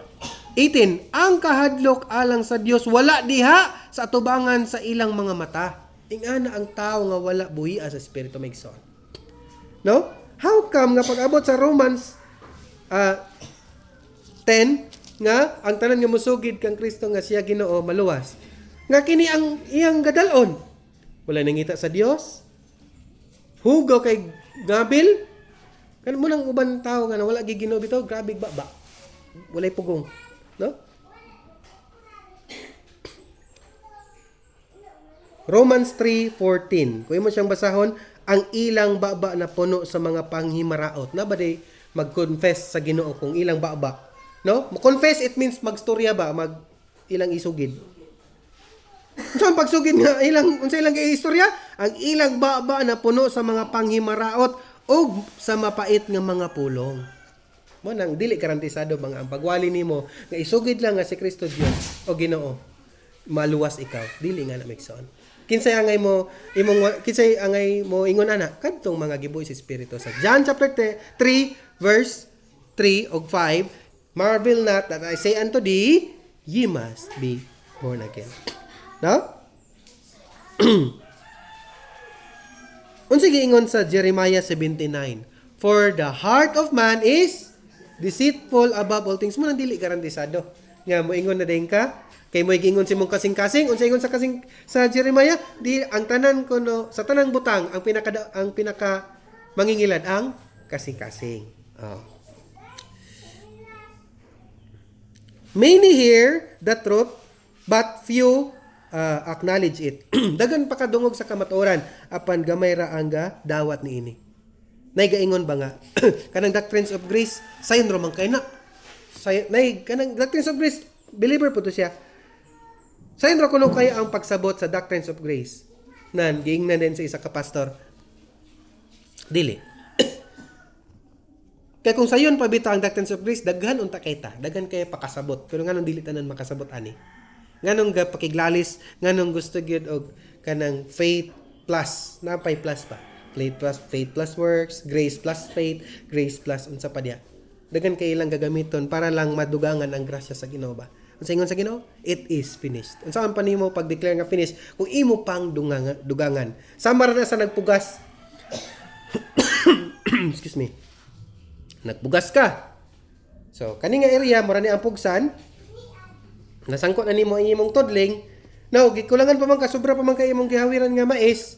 18. Ang kahadlok alang sa Dios wala diha sa atubangan sa ilang mga mata. Ingana ang tao nga wala buhia sa espiritu maigsoon. No? How come nga pag-abot sa Romans 10 nga ang tanan nga musugid kang Kristo nga siya Ginoo maluwas. Nga kini ang iyang gadalon. Wala nangita sa Dios. Hugaw kay gabil. Kan mo nang uban tao nga wala gi Ginoo bitaw, grabe ba. Walay pugong, no? Romans 3:14. Kung imo siyang basahon, ang ilang baba na puno sa mga panghimaraot. Na ba day mag-confess sa Ginoo kung ilang baba? No? Confess, it means magstorya ba? Ilang isugid. So, ang pagsugid nga, unsa ilang istorya? Ang ilang baba na puno sa mga panghimaraot o sa mapait nga mga pulong. Mo nang dili garantisado mga ang pagwali nimo nga isugid lang nga si Kristo Dios o Ginoo. Maluwas ikaw. Dili nga na maigsoon. Kinsay angay mo ingon ana kadtong mga gibuhi sa espiritu sa John chapter 3 verse 3 ug 5. Marvel not that I say unto thee, ye must be born again. No? Unsa giingon sa Jeremiah 79? For the heart of man is deceitful above all things. Mo nang dili garantisado. Nga mo ingon na dayon ka, kay mo giingon si mong kasing-kasing, unsa ingon sa Jeremiah, di ang tanan kuno sa tanang butang ang pinaka mangingilad ang kasing-kasing. Many hear the truth, but few acknowledge it. Dagan pa kadungog sa kamatuoran, apan gamay ra ang dawat niini. Nay gaingon ba nga, kanang doctrines of grace, sayon man kay na. Nay kanang doctrines of grace, believer po to siya. Sayon ra kuno kay ang pagsabot sa doctrines of grace. Nan giingnan din sa isa ka pastor. Dili. Kaya kung sayon pabita ang doctrines of grace, daghan unta kay ta, daghan kay pakasabot. Pero nganong dili tanan makasabot ani. Nganong pakiglalis, nganong gusto gyud og kanang faith plus, napay plus pa. Faith plus works, grace plus faith, grace plus unsa pa diya. Daghan kay ilang gagamiton para lang madugangan ang grasya sa Ginoo ba. Unsa ingon sa Ginoo? It is finished. Unsa man pa nimo pag-declare nga finished kung imo pang dugangan. Sama ra na sa nagpugas. Excuse me. Nagbugas ka. So, kani nga area mura ni ang pugsan. Nasangkot na nimo ang imong todling. Now, gikulangan pa man ka sobra pa man kay imong gihawiran nga mais.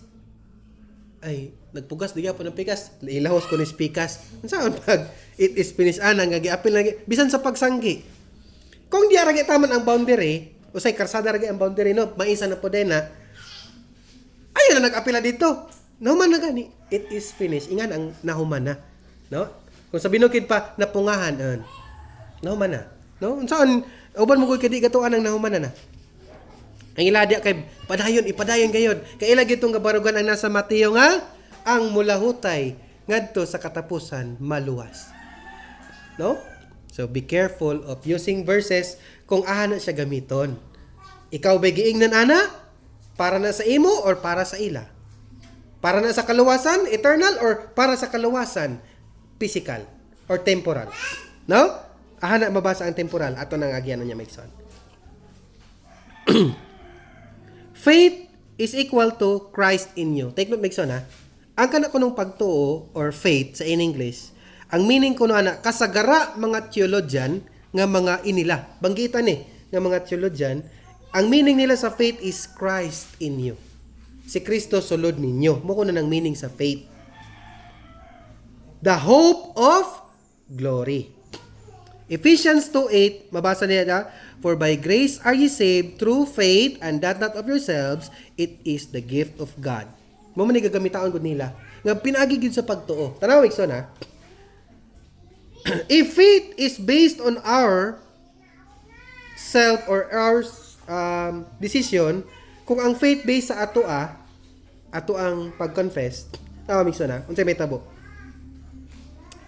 Ay, nagpugas diya po ng pikas. Ilahos ko ni pikas. Unsaon pag it is finished ana nga giapil na bisan sa pagsanggi. Kung di ara taman ang boundary, usay karsada ra ang boundary no, maisa na po din na. Ayun na nag-apila dito. Nahuman na gani. It is finished. Ingan ang nahuman na. No? Kung sa binukid pa napungahan nahuman na. No? Unsaon uban mo koy kadi gatuan ang nahuman na. Ang iladya kay ipadayon gayod. Kay ila gitong gabarugan ang nasa Mateo nga ang mulahutay ngadto sa katapusan maluwas. No? So be careful of using verses kung ana siya gamiton. Ikaw ba'y giingnan ana? Para na sa imo or para sa ila? Para na sa kaluwasan, eternal, or para sa kaluwasan, physical or temporal? No? Ahana mabasa ang temporal. Ato nang agyanan niya Mike Son. Faith is equal to Christ in you. Take note, Megson, ha? Ang kana ko nung pagtuo or faith sa in English, ang meaning ko na kasagara mga theologian nga mga inila. Banggitan nga mga theologian, ang meaning nila sa faith is Christ in you. Si Kristo sulod ninyo. Muko na ng meaning sa faith. The hope of glory. Ephesians 2:8, mabasa niya na, for by grace are ye saved through faith, and that not of yourselves, it is the gift of God. Mo man gagamitaan gud nila nga pinaagi gid sa pagtuo. Tanaw ikson ha. If faith is based on our self or our decision, kung ang faith based sa ato ang pag-confess, tama ikson ha. Unsay may tabo?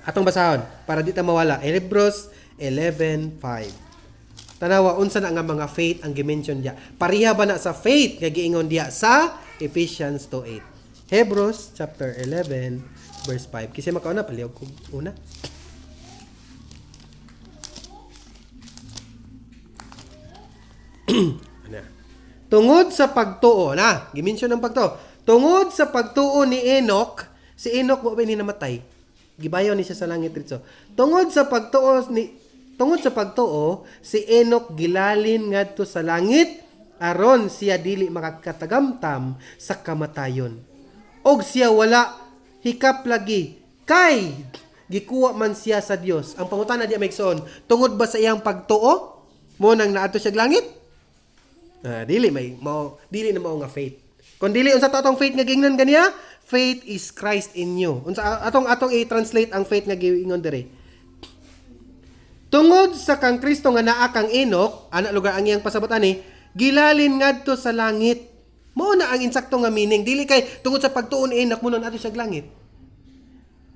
Atong basahon para di ta mawala. Hebrews 11:5. Tanawa unsa na nga mga faith ang gimension diya. Pareha ba na sa faith nga giingon diya sa Ephesians 2:8. Hebrews chapter 11 verse 5. Kasi makauna palihog ko una. Tungod sa pagtuo na, gimension ang pagtuo. Tungod sa pagtuo ni Enoch, si Enoch mo ba ni namatay? Gibayaw ni siya sa langit dito. Tungod sa pagtuo, si Enoch gilalin ngadto sa langit aron siya dili makakatagamtam sa kamatayon. Og siya wala hikap lagi kay gikuha man siya sa Dios. Ang pangutana di Megson, tungod ba sa iyang pagtuo mo nang naadto siya langit? Dili na mao nga faith. Kung dili unsa to atong faith nga gingnan ganiya, faith is Christ in you. Unsa atong i-translate ang faith nga giingon dire. Tungod sa kang Kristo nga naa kang Enoch, ana lugar ang iyang pasabot ani, gilalin ngadto sa langit. Mao na ang insakto nga meaning. Dili kay tungod sa pagtuon ni Enoch mo nun ato siya langit.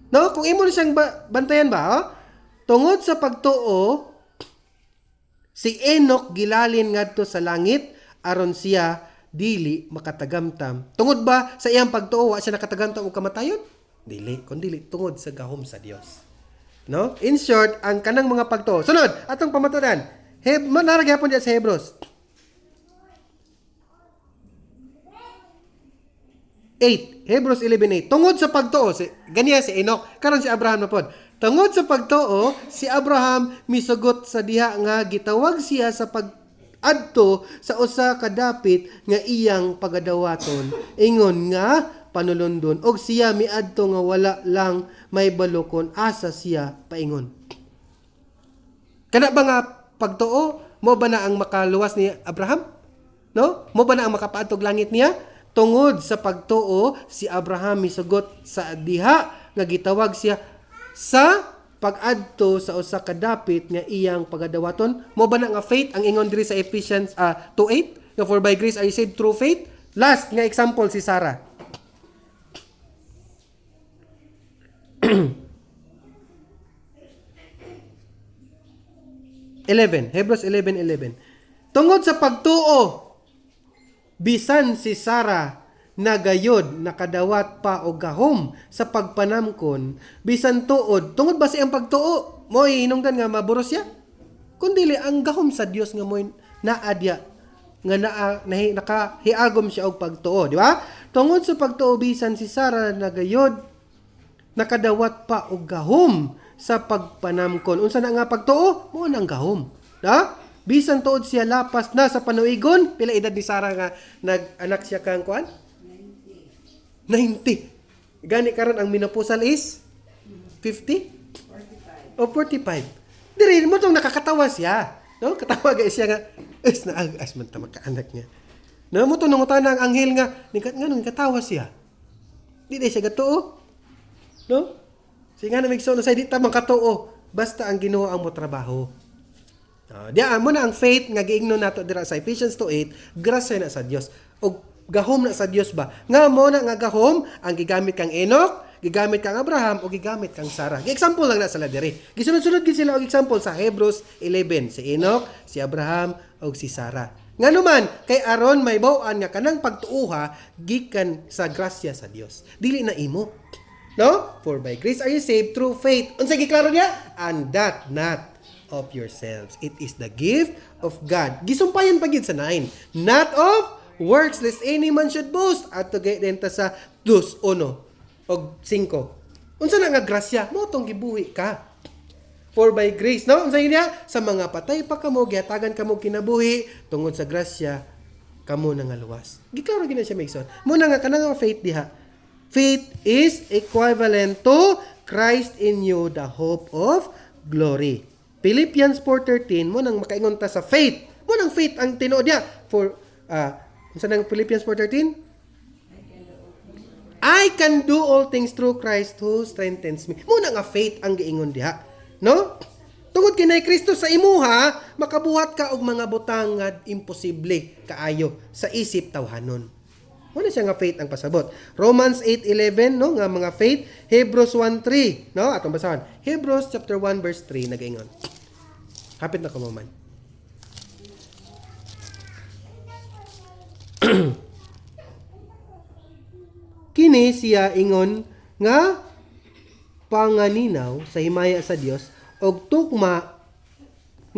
No, kung imo na siyang bantayan ba, tungod sa pagtuo si Enoch gilalin ngadto sa langit aron siya dili makatagamtam. Tungod ba sa iyang pagtuo wa siya nakatagamtam og kamatayon? Dili, kundi tungod sa gahom sa Dios. No? In short, ang kanang mga pagtuo. Sunod, atong pamatudan. Naragapon diya sa Hebrews 8. Hebrews 11:8. Tungod sa pagtuo, ganiya si Enoch, karon si Abraham na pod. Tungod sa pagtuo, si Abraham misugot sa diha nga gitawag siya sa pag-adto sa usa ka dapit nga iyang pagadawaton. Ingon nga panulundon og siya miadto nga wala lang may balokon asa siya paingon. Kana ba nga pagtuo mo ba na ang makaluwas ni Abraham? No? Mo ba na ang makapaadtog langit niya? Tungod sa pagtuo, si Abraham misugot sa diha nga gitawag siya sa pag-adto sa usa ka dapit nga iyang pagadawaton. Mo ba na nga faith ang ingon diri sa Ephesians 2:8 nga for by grace are you saved through faith? Last nga example si Sarah. Hebrews 11:11. Tungod sa pagtuo, bisan si Sarah nagayod nakadawat pa og gahom sa pagpanamkon bisan tuod tungod ba sa iyang pagtuo mo hinungdan nga maburos siya kundi ang gahom sa Dios nga mo naadya nga nakahiagom siya og pagtuo, di ba? Tungod sa pagtuo bisan si Sarah nagayod nakadawat pa og gahom sa pagpanamkon. Unsa na nga pagtuo? Mo nang gahom, da? Bisan tuod siya lapas na sa panuigon. Pila edad ni Sarah nga nag-anak siya kang kuan? 90. Gani karon ang menopausal is 50? 45. O 45. Diri mo tong nakakatawa siya. No? Katawa guys siya nga naagas man ta magkaanak niya. No mo tong nangutana ang anghel nga nung katawa siya. Di siya gatuo. No? Sige nga na migso no say di ta man katuo basta ang Ginoo ang mo trabaho. Diya mo na ang faith nga giingnon nato dira sa Ephesians 2:8, grasya na sa Dios. Og gahom na sa Dios ba? Nga mo na nga gahom ang gigamit kang Enoch, gigamit kang Abraham o gigamit kang Sarah. Gi-example lang na sila diri. Gisunod-sunod gid sila og example sa Hebrews 11, si Enoch, si Abraham ug si Sarah. Nga naman kay aron may baw-an nga kanang pagtuuha gikan sa grasya sa Dios. Dili na imo. No? For by grace are you saved through faith. Unsa giklaro niya? And that not of yourselves. It is the gift of God. Gisumpayan pa gid sa 9. Not of works lest any man should boast. At to get denta sa 2:1 og 5. Unsa na nga grasya? Mo tong gibuhi ka. For by grace, no? Unsa niya? Sa mga patay pa kamo gihatagan kamo kinabuhi tungod sa grasya kamo na nga luwas. Giklaro gid na siya Mason. Mo na nga kanang faith diha. Faith is equivalent to Christ in you, the hope of glory. Philippians 4:13 mo nang makaingon ta sa faith. Mo nang faith ang tinuod niya for unsa nang Philippians 4:13? I can do all things through Christ who strengthens me. Mo na nga faith ang giingon diha, no? Tungod kinay Kristo sa imuha, makabuhat ka og mga butang nga imposible kaayo sa isip tawhanon. Mo na siya nga faith ang pasabot. Romans 8:11 no nga mga faith. Hebrews 1:3 no atong basahan. Hebrews chapter 1 verse 3 nagaingon. Hapit na ko mo man. Kini siya ingon nga panganinaw sa himaya sa Dios og tukma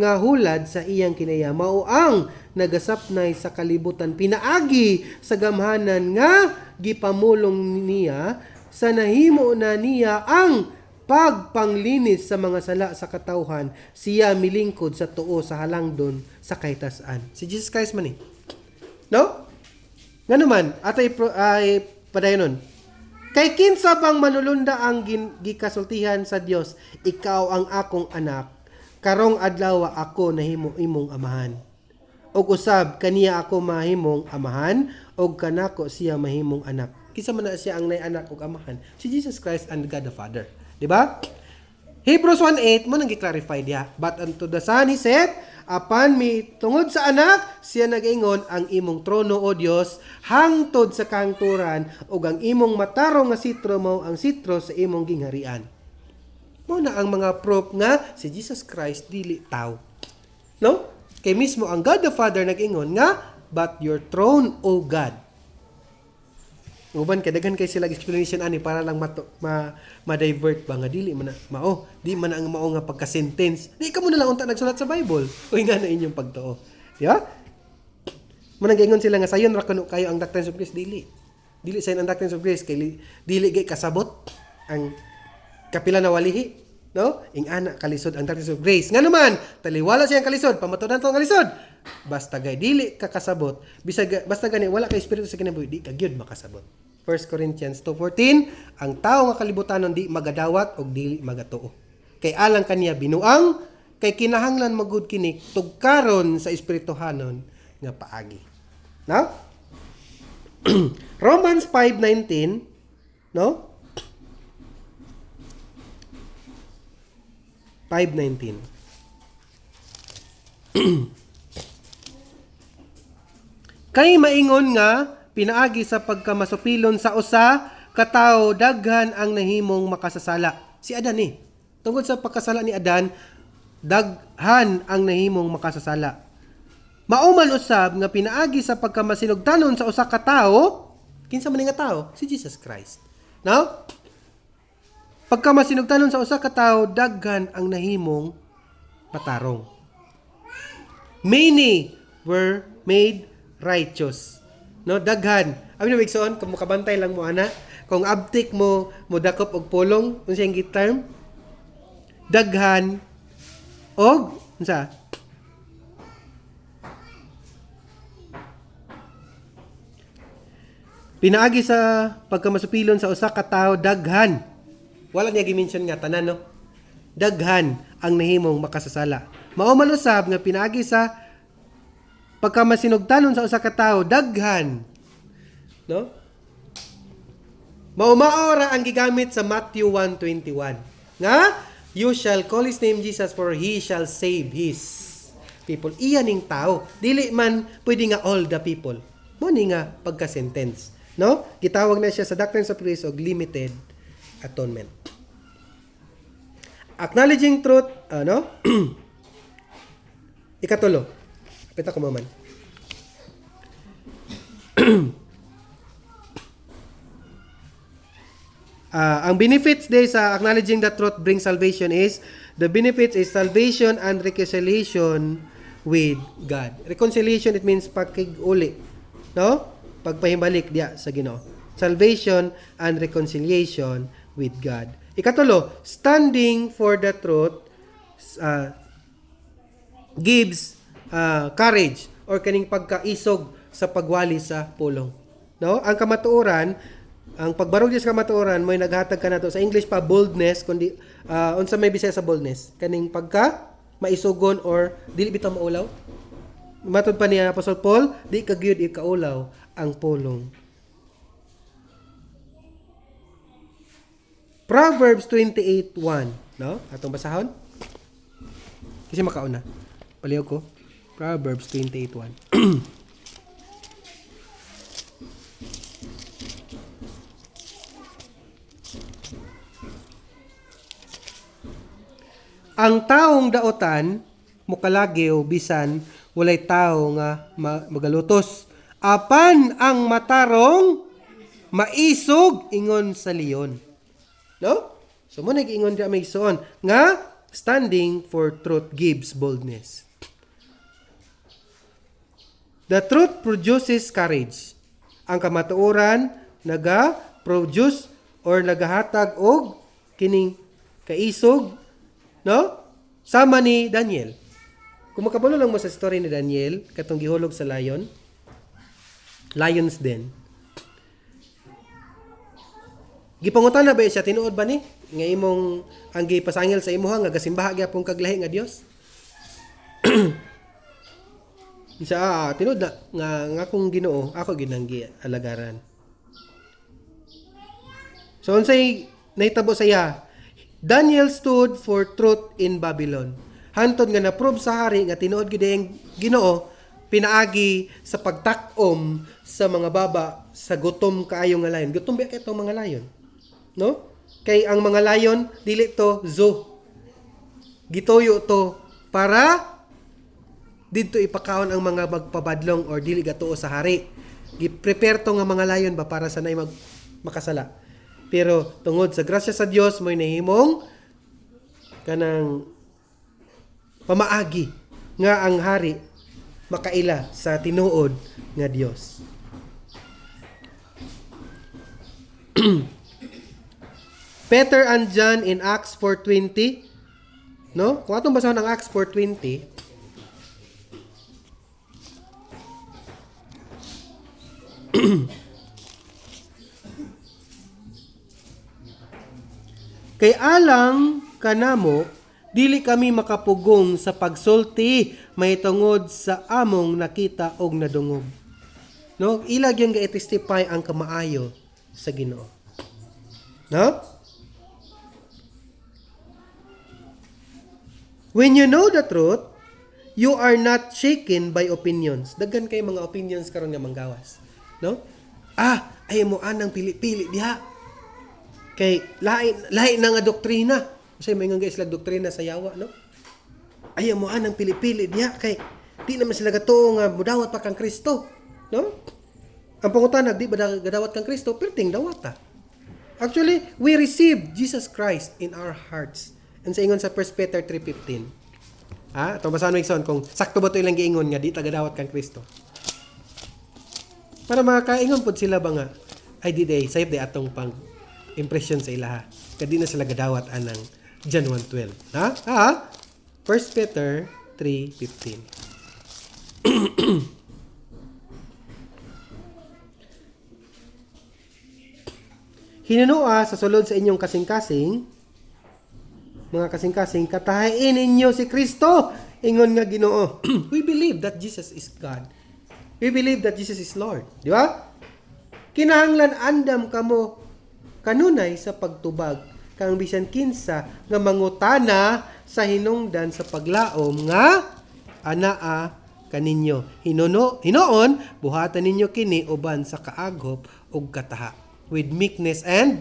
nga hulad sa iyang kinaya mao ang nagasapnay sa kalibutan pinaagi sa gamhanan nga gipamulong niya sa nahimo na niya ang pagpanglinis sa mga sala sa katawhan siya milingkod sa tuo sa halangdon sa kahitasan. Si Jesus Christ man no? Nga naman atay ay padayonon. Kay kinsa bang manulunda ang gikasultihan sa Dios, ikaw ang akong anak, karong adlaw ako nahimo imong amahan. Og usab kaniya ako mahimong amahan, og kanako siya mahimong anak. Kinsa man na siya ang nay anak ug amahan? Si Jesus Christ and God the Father. Di ba? Hebrews 1:8 mo nang gi-clarify diha. But unto the Son he said, apan mi tungod sa anak, siya nag-ingon ang imong trono o Dios hangtod sa kangturan ug ang imong matarong nga sitro mao ang sitro sa imong gingharian. Mo na ang mga proof nga si Jesus Christ dili tao. No? Kay mismo ang God the Father nag-ingon nga, but your throne, O God. Uban kadaghan kay sila explanation ani para lang ma-divert ba nga dili man mao di man ang mao nga pagka-sentence di ka mo na lang unta nagsulat sa Bible uy nga na inyong pagtuo di ba man gingon sila nga sayon ra kuno kayo ang doctrine of grace dili sayon ang doctrine of grace kay dili gay kasabot ang kapila na walihi no ing ana kalisod ang doctrine of grace nga naman taliwala siya ang kalisod pamatudan to ang kalisod basta gay dili ka kasabot basta gani wala kay espiritu sa kinabuhi di ka gyud makasabot. 1 Corinthians 2:14 ang tao nga kalibutanon di magadawat og dili magatuo kay alang kaniya binuang kay kinahanglan magud kini tugkaron sa espirituhanon nga paagi. No? Romans 5:19 no? 5:19 Kay maingon nga pinaagi sa pagkamasupilon sa usa ka tawo daghan ang nahimong makasasala. Si Adan tungod sa pagkasala ni Adan daghan ang nahimong makasasala. Mauman usab nga pinaagi sa pagkamasinugtanon sa usa ka tawo, kinsa man nga tawo? Si Jesus Christ. No? Pagkamasinugtanon sa usa ka tawo daghan ang nahimong matarong. Many were made righteous. No, daghan. Abi na migsoon kung makabantay lang mo ana, kung abtik mo dakop og pulong, unsa ang term? Daghan og unsa? Pinaagi sa pagkamasupilon sa usa ka tawo daghan. Wala niya gi-mention nga tanan no. Daghan ang nahimong makasasala. Mao man usab nga pinaagi sa pagkamasinugtanon sa usa ka tawo daghan no mao ra ang gigamit sa Matthew 1:21 Nga, you shall call his name Jesus, for he shall save his people. Iyan ning tao. Dili man pwede nga all the people. Muni nga pagka-sentence. No? Gitawag na siya sa Doctrines of Grace og limited atonement. Acknowledging truth, ikatulo. Pita ko maman. Ang benefits day sa acknowledging the truth brings salvation is, the benefits is salvation and reconciliation with God. Reconciliation, it means pakig-uli. No? Pagpahimbalik diya sa Ginoo. Salvation and reconciliation with God. Ikatulo, standing for the truth gives courage or kaning pagkaisog sa pagwali sa pulong. No? Ang kamatuoran, ang pagbarog sa kamatuoran mo'y naghatag ka nato sa English pa boldness, kundi unsa may bisaya sa boldness, kaning pagka maisugon or dili bitaw maulaw. Matod pa ni Apostle Paul, di ka gyud ikaulaw ang pulong. Proverbs 28:1, no? Atong basahon. Kasi makauna. Paliw ko. Proverbs 28:1. Ang taong daotan mukalagyo bisan walay tao nga magalutos. Apan ang matarong maisog ingon sa leon. No? So mo nag-ingon diya may ison nga standing for truth gives boldness. The truth produces courage. Ang kamatuoran naga-produce or nagahatag og kining kaisog, no? Sama ni Daniel. Kung makabalo lang mo sa story ni Daniel, katong gihulog sa Lion's Den. Gipangutan na ba siya, tinuod ba ni? Nga imong ang gipasangil sa imuha nga gasimbaha gyapon kag lahi nga Dios. Siya tinuod na nga akong Ginoo, ako ginanggi alagaran. So unsay nahitabo sa iya? Daniel stood for truth in Babylon. Hantod nga na-prove sa hari nga tinuod gyud ang Ginoo pinaagi sa pagtakom sa mga baba sa gutom kaayo nga layon. Gutom ba kay itong mga layon? No? Kay ang mga layon dili to zoo. Gitoyo to para didto ipakaon ang mga magpabadlong or dili gatuo sa hari. Gi-prepare to nga mga layon ba para sanay makasala. Pero tungod sa grasya sa Dios mo'y nahimong kanang pamaagi nga ang hari makaila sa tinuod nga Dios. Peter and John in Acts 4:20, no? Kung atong basahon ang Acts 4:20, kay alang kanamo dili kami makapugong sa pagsulti mahitungod sa among nakita og nadungog. No? Ilag yung ga-testify ang kamaayo sa Ginoo. No? When you know the truth, you are not shaken by opinions. Daghan kay mga opinions karon nga manggawas. No? Ay mo anang pili-pili diha. Kay lain na nga doktrina. Kasi may nga sila doktrina sa yawa, no? Ay mo anang pili-pili diha kay di naman sila gatuo nga mudawat pa kang Kristo, no? Ang pangutanag di ba gadawat kang Kristo, perting dawata. Actually, we receive Jesus Christ in our hearts. And sa ingon sa 1 Peter 3:15. Ito basahan mo ikson kung sakto ba ito ilang giingon nga di tagadawat kang Kristo. Para makakaingon po sila ba nga, ay di day, save day atong pang impression sa ilaha. Kadi na sila gadawat anang John 1:12. 1 Peter 3:15. Hinunua sa sulod sa inyong kasing-kasing, mga kasing-kasing, katahain ninyo si Kristo. Ingon nga Ginoo. We believe that Jesus is God. We believe that Jesus is Lord. Di ba? Kinahanglan andam kamo kanunay sa pagtubag. kang bisan kinsa nga mangutana sa hinungdan sa paglaom nga anaa kaninyo. Hinoon buhatan ninyo kini uban sa kaagop ug kataha with meekness and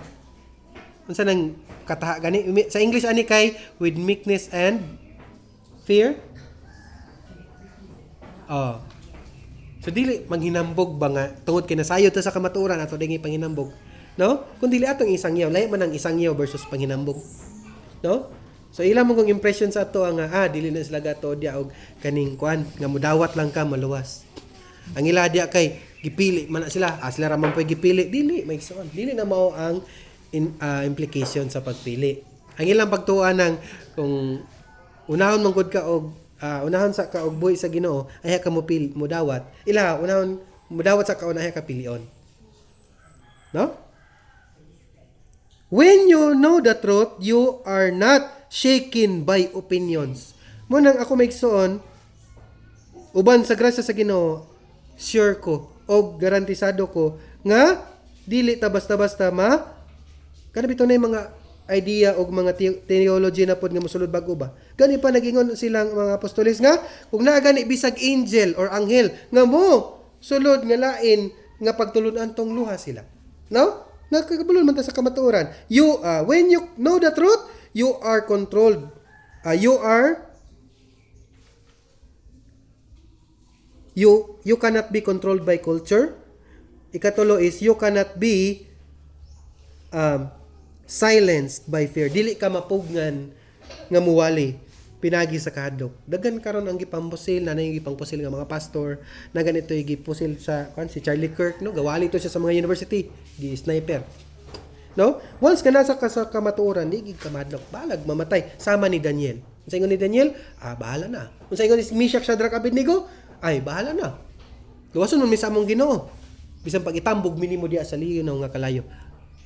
unsa nang kataha gani sa English ani kay with meekness and fear. So dili manghinambog ba nga tungod kay nasayo to sa kamatuoran ato dingi panghinambog, no? Kun dili atong isangyaw, lahi man ang isangyaw versus panghinambog, no? So ilang mo kong impression sa ato nga dili na sila gato dia og kaning kuan nga mudawat lang ka maluwas. Ang ila dia kay gipili man na sila, sila ra man poy gipili, dili maigsoon. Dili na mao ang implication sa pagpili. Ang ilang pagtuan ng kung unahon man gud ka og unahon sa ka og buhi sa Ginoo, ay ka mo dawat. Ila unahon mudawat sa kauna ay ka pilion. No? When you know the truth, you are not shaken by opinions. Mo nang ako maigsoon uban sa grasya sa Ginoo, sure ko og garantisado ko nga dili ta basta-basta kanabito na yung mga idea o mga theology na pod nga mosulod bago ba. Gani pa nagingon silang mga apostoles nga kung naa gani bisag angel or anghel nga mo sulod nga lain nga pagtulunan tong luha sila. No? Nakakabulon man ta sa kamatuoran. You when you know the truth, you are controlled. You cannot be controlled by culture. Ikatulo is you cannot be silenced by fear. Dili ka mapugnan nga muwali pinagi sa kahadlok. Daghan karon ang gipampusil na yung gipampusil nga mga pastor na ganito yung gipusil sa si Charlie Kirk, no? Gawali to siya sa mga university, gi-sniper. No? Once ka nasa sa kamatuoran, di gid ka madlok, balag mamatay sama ni Daniel. Unsa ingon ni Daniel? Bahala na. Unsa ingon ni Meshach, Shadrach, Abednego? Bahala na. Luwason mo mi sa among Ginoo. Bisan pag itambog minimo diya sa liyo nga kalayo.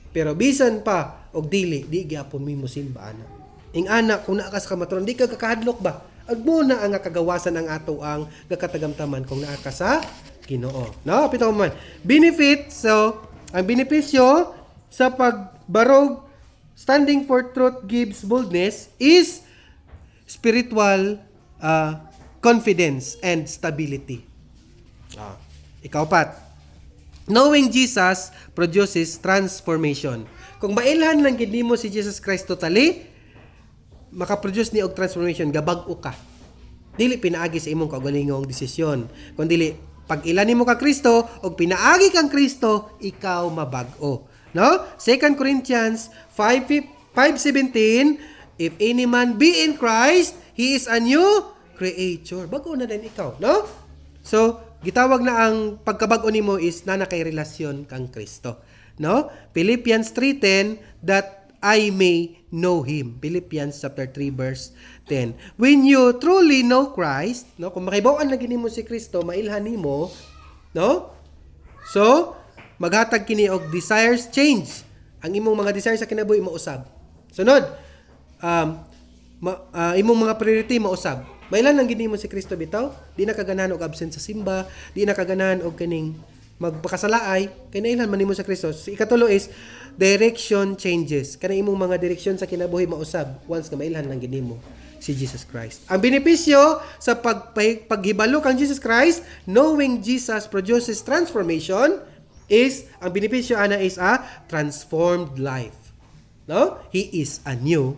Pero bisan pa og dili di gyapon mi mosimba ana. Ing anak kung naa ka sa kamatuoran di ka kakahadlok ba? Agmo na ang kagawasan ang ato ang gakatagamtaman kung naa ka sa Ginoo. No, pito man. Benefit, so ang benepisyo sa pagbarog standing for truth gives boldness is spiritual confidence and stability. Ikaw pat. Knowing Jesus produces transformation. Kung mailhan lang gid nimo si Jesus Christ totally, makaproduce ni og transformation, gabag-o ka. Dili pinaagi sa imong kaugalingong desisyon. Kun dili pag ilan nimo ka Kristo og pinaagi kang Kristo, ikaw mabag-o. No? 2 Corinthians 5:17, if any man be in Christ, he is a new creature. Bago na din ikaw, no? So, gitawag na ang pagkabag-o nimo is na kay relasyon kang Kristo, no? Philippians 3:10, that I may know him. Philippians chapter 3 verse 10. When you truly know Christ, no, kung makibaw-an lagi nimo si Kristo, mailhan nimo, no? So, maghatag kini og desires change. Ang imong mga desires sa kinabuhi mausab. Sunod, imong mga priority mausab. Mailan lang gid nimo si Kristo bitaw? Di na kaganahan og absent sa simba, di na kaganahan og kining magpakasalaay, kay nailan man nimo sa Kristo. Ikatulo is direction changes. Kana imong mga direksyon sa kinabuhi mausab once nga mailhan lang gid nimo si Jesus Christ. Ang benepisyo sa paghibalo kang Jesus Christ, knowing Jesus produces transformation, is ang benepisyo ana is a transformed life. No? He is a new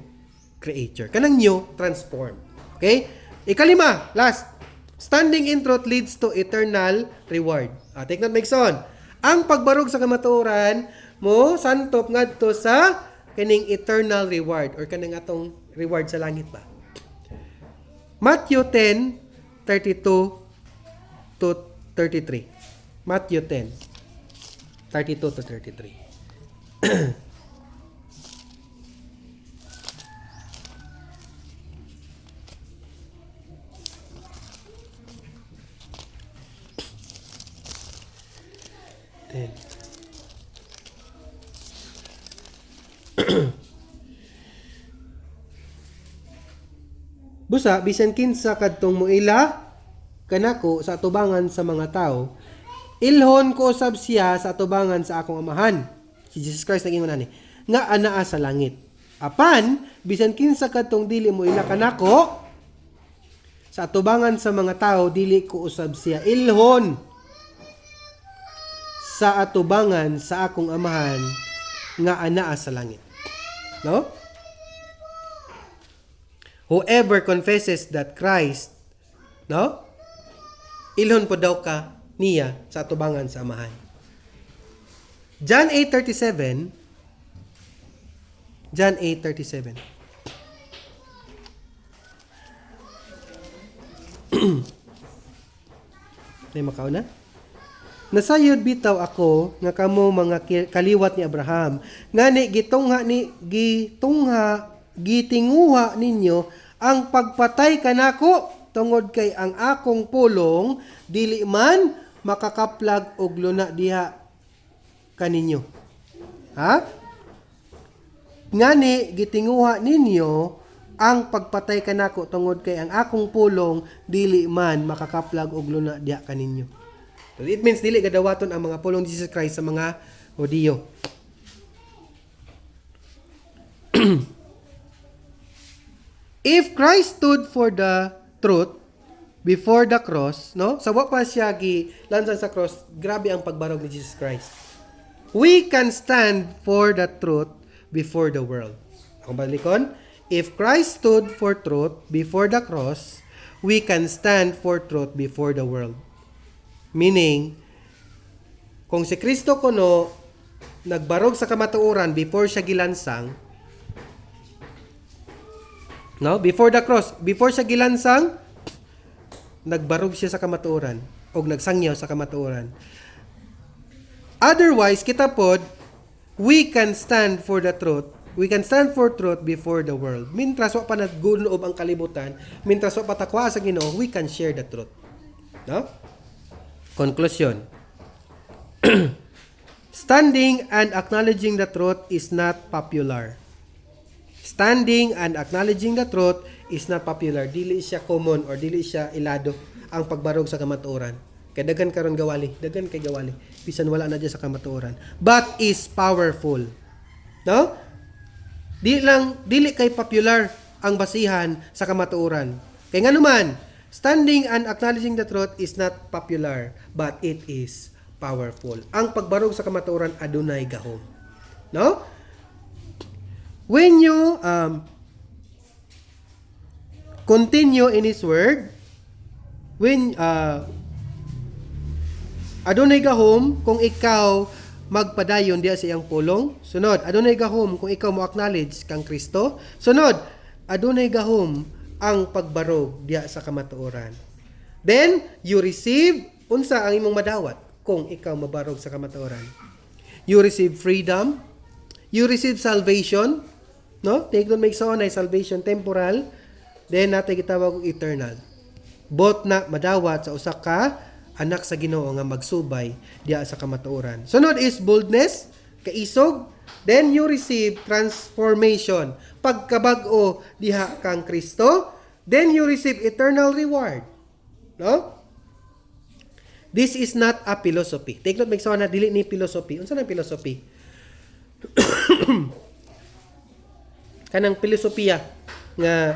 creature. Kanang new, transform. Okay? Ikalima, last. Standing in truth leads to eternal reward. Take note, Megson. Ang pagbarog sa kamatuoran mo, santop ngadto sa kaning eternal reward or kaning atong reward sa langit ba. Matthew 10:32 to 33. Matthew 10:32 to 33. Busa, bisan kinsa kadtong muila kanako sa atubangan sa mga tao, ilhon ko usab siya sa atubangan sa akong amahan. Si Jesus Christ naging ni nga anaa sa langit. Apan bisan kinsa kadtong dili mo ila kanako, sa atubangan sa mga tao dili ko usab siya ilhon sa atubangan sa akong amahan nga anaa sa langit. No? Whoever confesses that Christ, no? Ilhon po daw ka niya sa atubangan sa amahan. John 8:37. John 8:37. May makaw na? Nasayod bitaw ako nga kamo mga kaliwat ni Abraham, ngani gitinguha ninyo ang pagpatay kanako tungod kay ang akong pulong dili man makakaplag og luna diha kaninyo. Ha? Ngani gitinguha ninyo ang pagpatay kanako tungod kay ang akong pulong dili man makakaplag og luna diha kaninyo. So it means dili gadawaton ang mga pulong ni Jesus Christ sa mga Hudiyo. If Christ stood for the truth before the cross, no? Sa wa pa siya gilansan sa cross, grabe ang pagbarog ni Jesus Christ. We can stand for the truth before the world. Ang balikon, if Christ stood for truth before the cross, we can stand for truth before the world. Meaning, kung si Kristo kuno nagbarog sa kamatuoran before siya gilansang, no? Before the cross, before siya gilansang, nagbarog siya sa kamatuoran o nagsangyaw sa kamatuoran. Otherwise, kita pod, we can stand for the truth. We can stand for truth before the world. Mintras wa pa naggunoob ang kalibutan, mintras wa pa takwa sa Ginoo, we can share the truth. No? Conclusion. Standing and acknowledging the truth is not popular. Standing and acknowledging the truth is not popular. Dili siya common or dili siya ilado ang pagbarog sa kamatuoran. Kay daghan karon gawali, daghan kay gawali. Bisan wala na diya sa kamatuoran. But is powerful. No? Dili kay popular ang basihan sa kamatuoran. Kay nga naman, standing and acknowledging the truth is not popular, but it is powerful. Ang pagbarog sa kamatuoran adunay gahom. No? When you continue in His Word, when adunay gahom kung ikaw magpadayon diya sa iyang pulong. Sunod, adunay gahom kung ikaw mo acknowledge kang Kristo. Sunod, adunay gahom ang pagbarog diya sa kamatuoran. Then, you receive, unsa ang imong madawat kung ikaw mabarog sa kamatuoran? You receive freedom, you receive salvation, no? Take doon make so na salvation temporal, then natay gitawag og eternal. Both na madawat sa usa ka anak sa Ginoo nga magsubay diya sa kamatuoran. Sunod is boldness, kaisog, then you receive transformation, pagkabag-o diha kang Kristo, then you receive eternal reward. No? This is not a philosophy. Take note, make na dili ni philosophy. Unsa na philosophy? Kanang filosofiya nga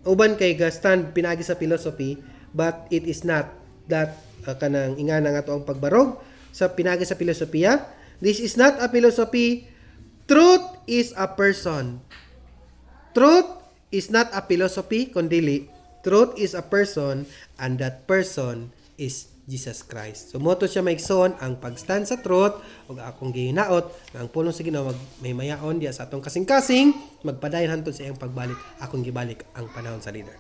uban kay stand pinagi sa philosophy, but it is not that kanang ingana nga to ang pagbarog sa pinagi sa filosofiya. This is not a philosophy. Truth is a person. Truth is not a philosophy, kundi truth is a person, and that person is Jesus Christ. So moto siya maigsoon ang pagstand sa truth ug akong gihinaot nga ang pulong sa Ginoo may mayaon diya sa atong kasing-kasing magpadayon hantod sa iyang pagbalik akong gibalik ang panahon sa leader.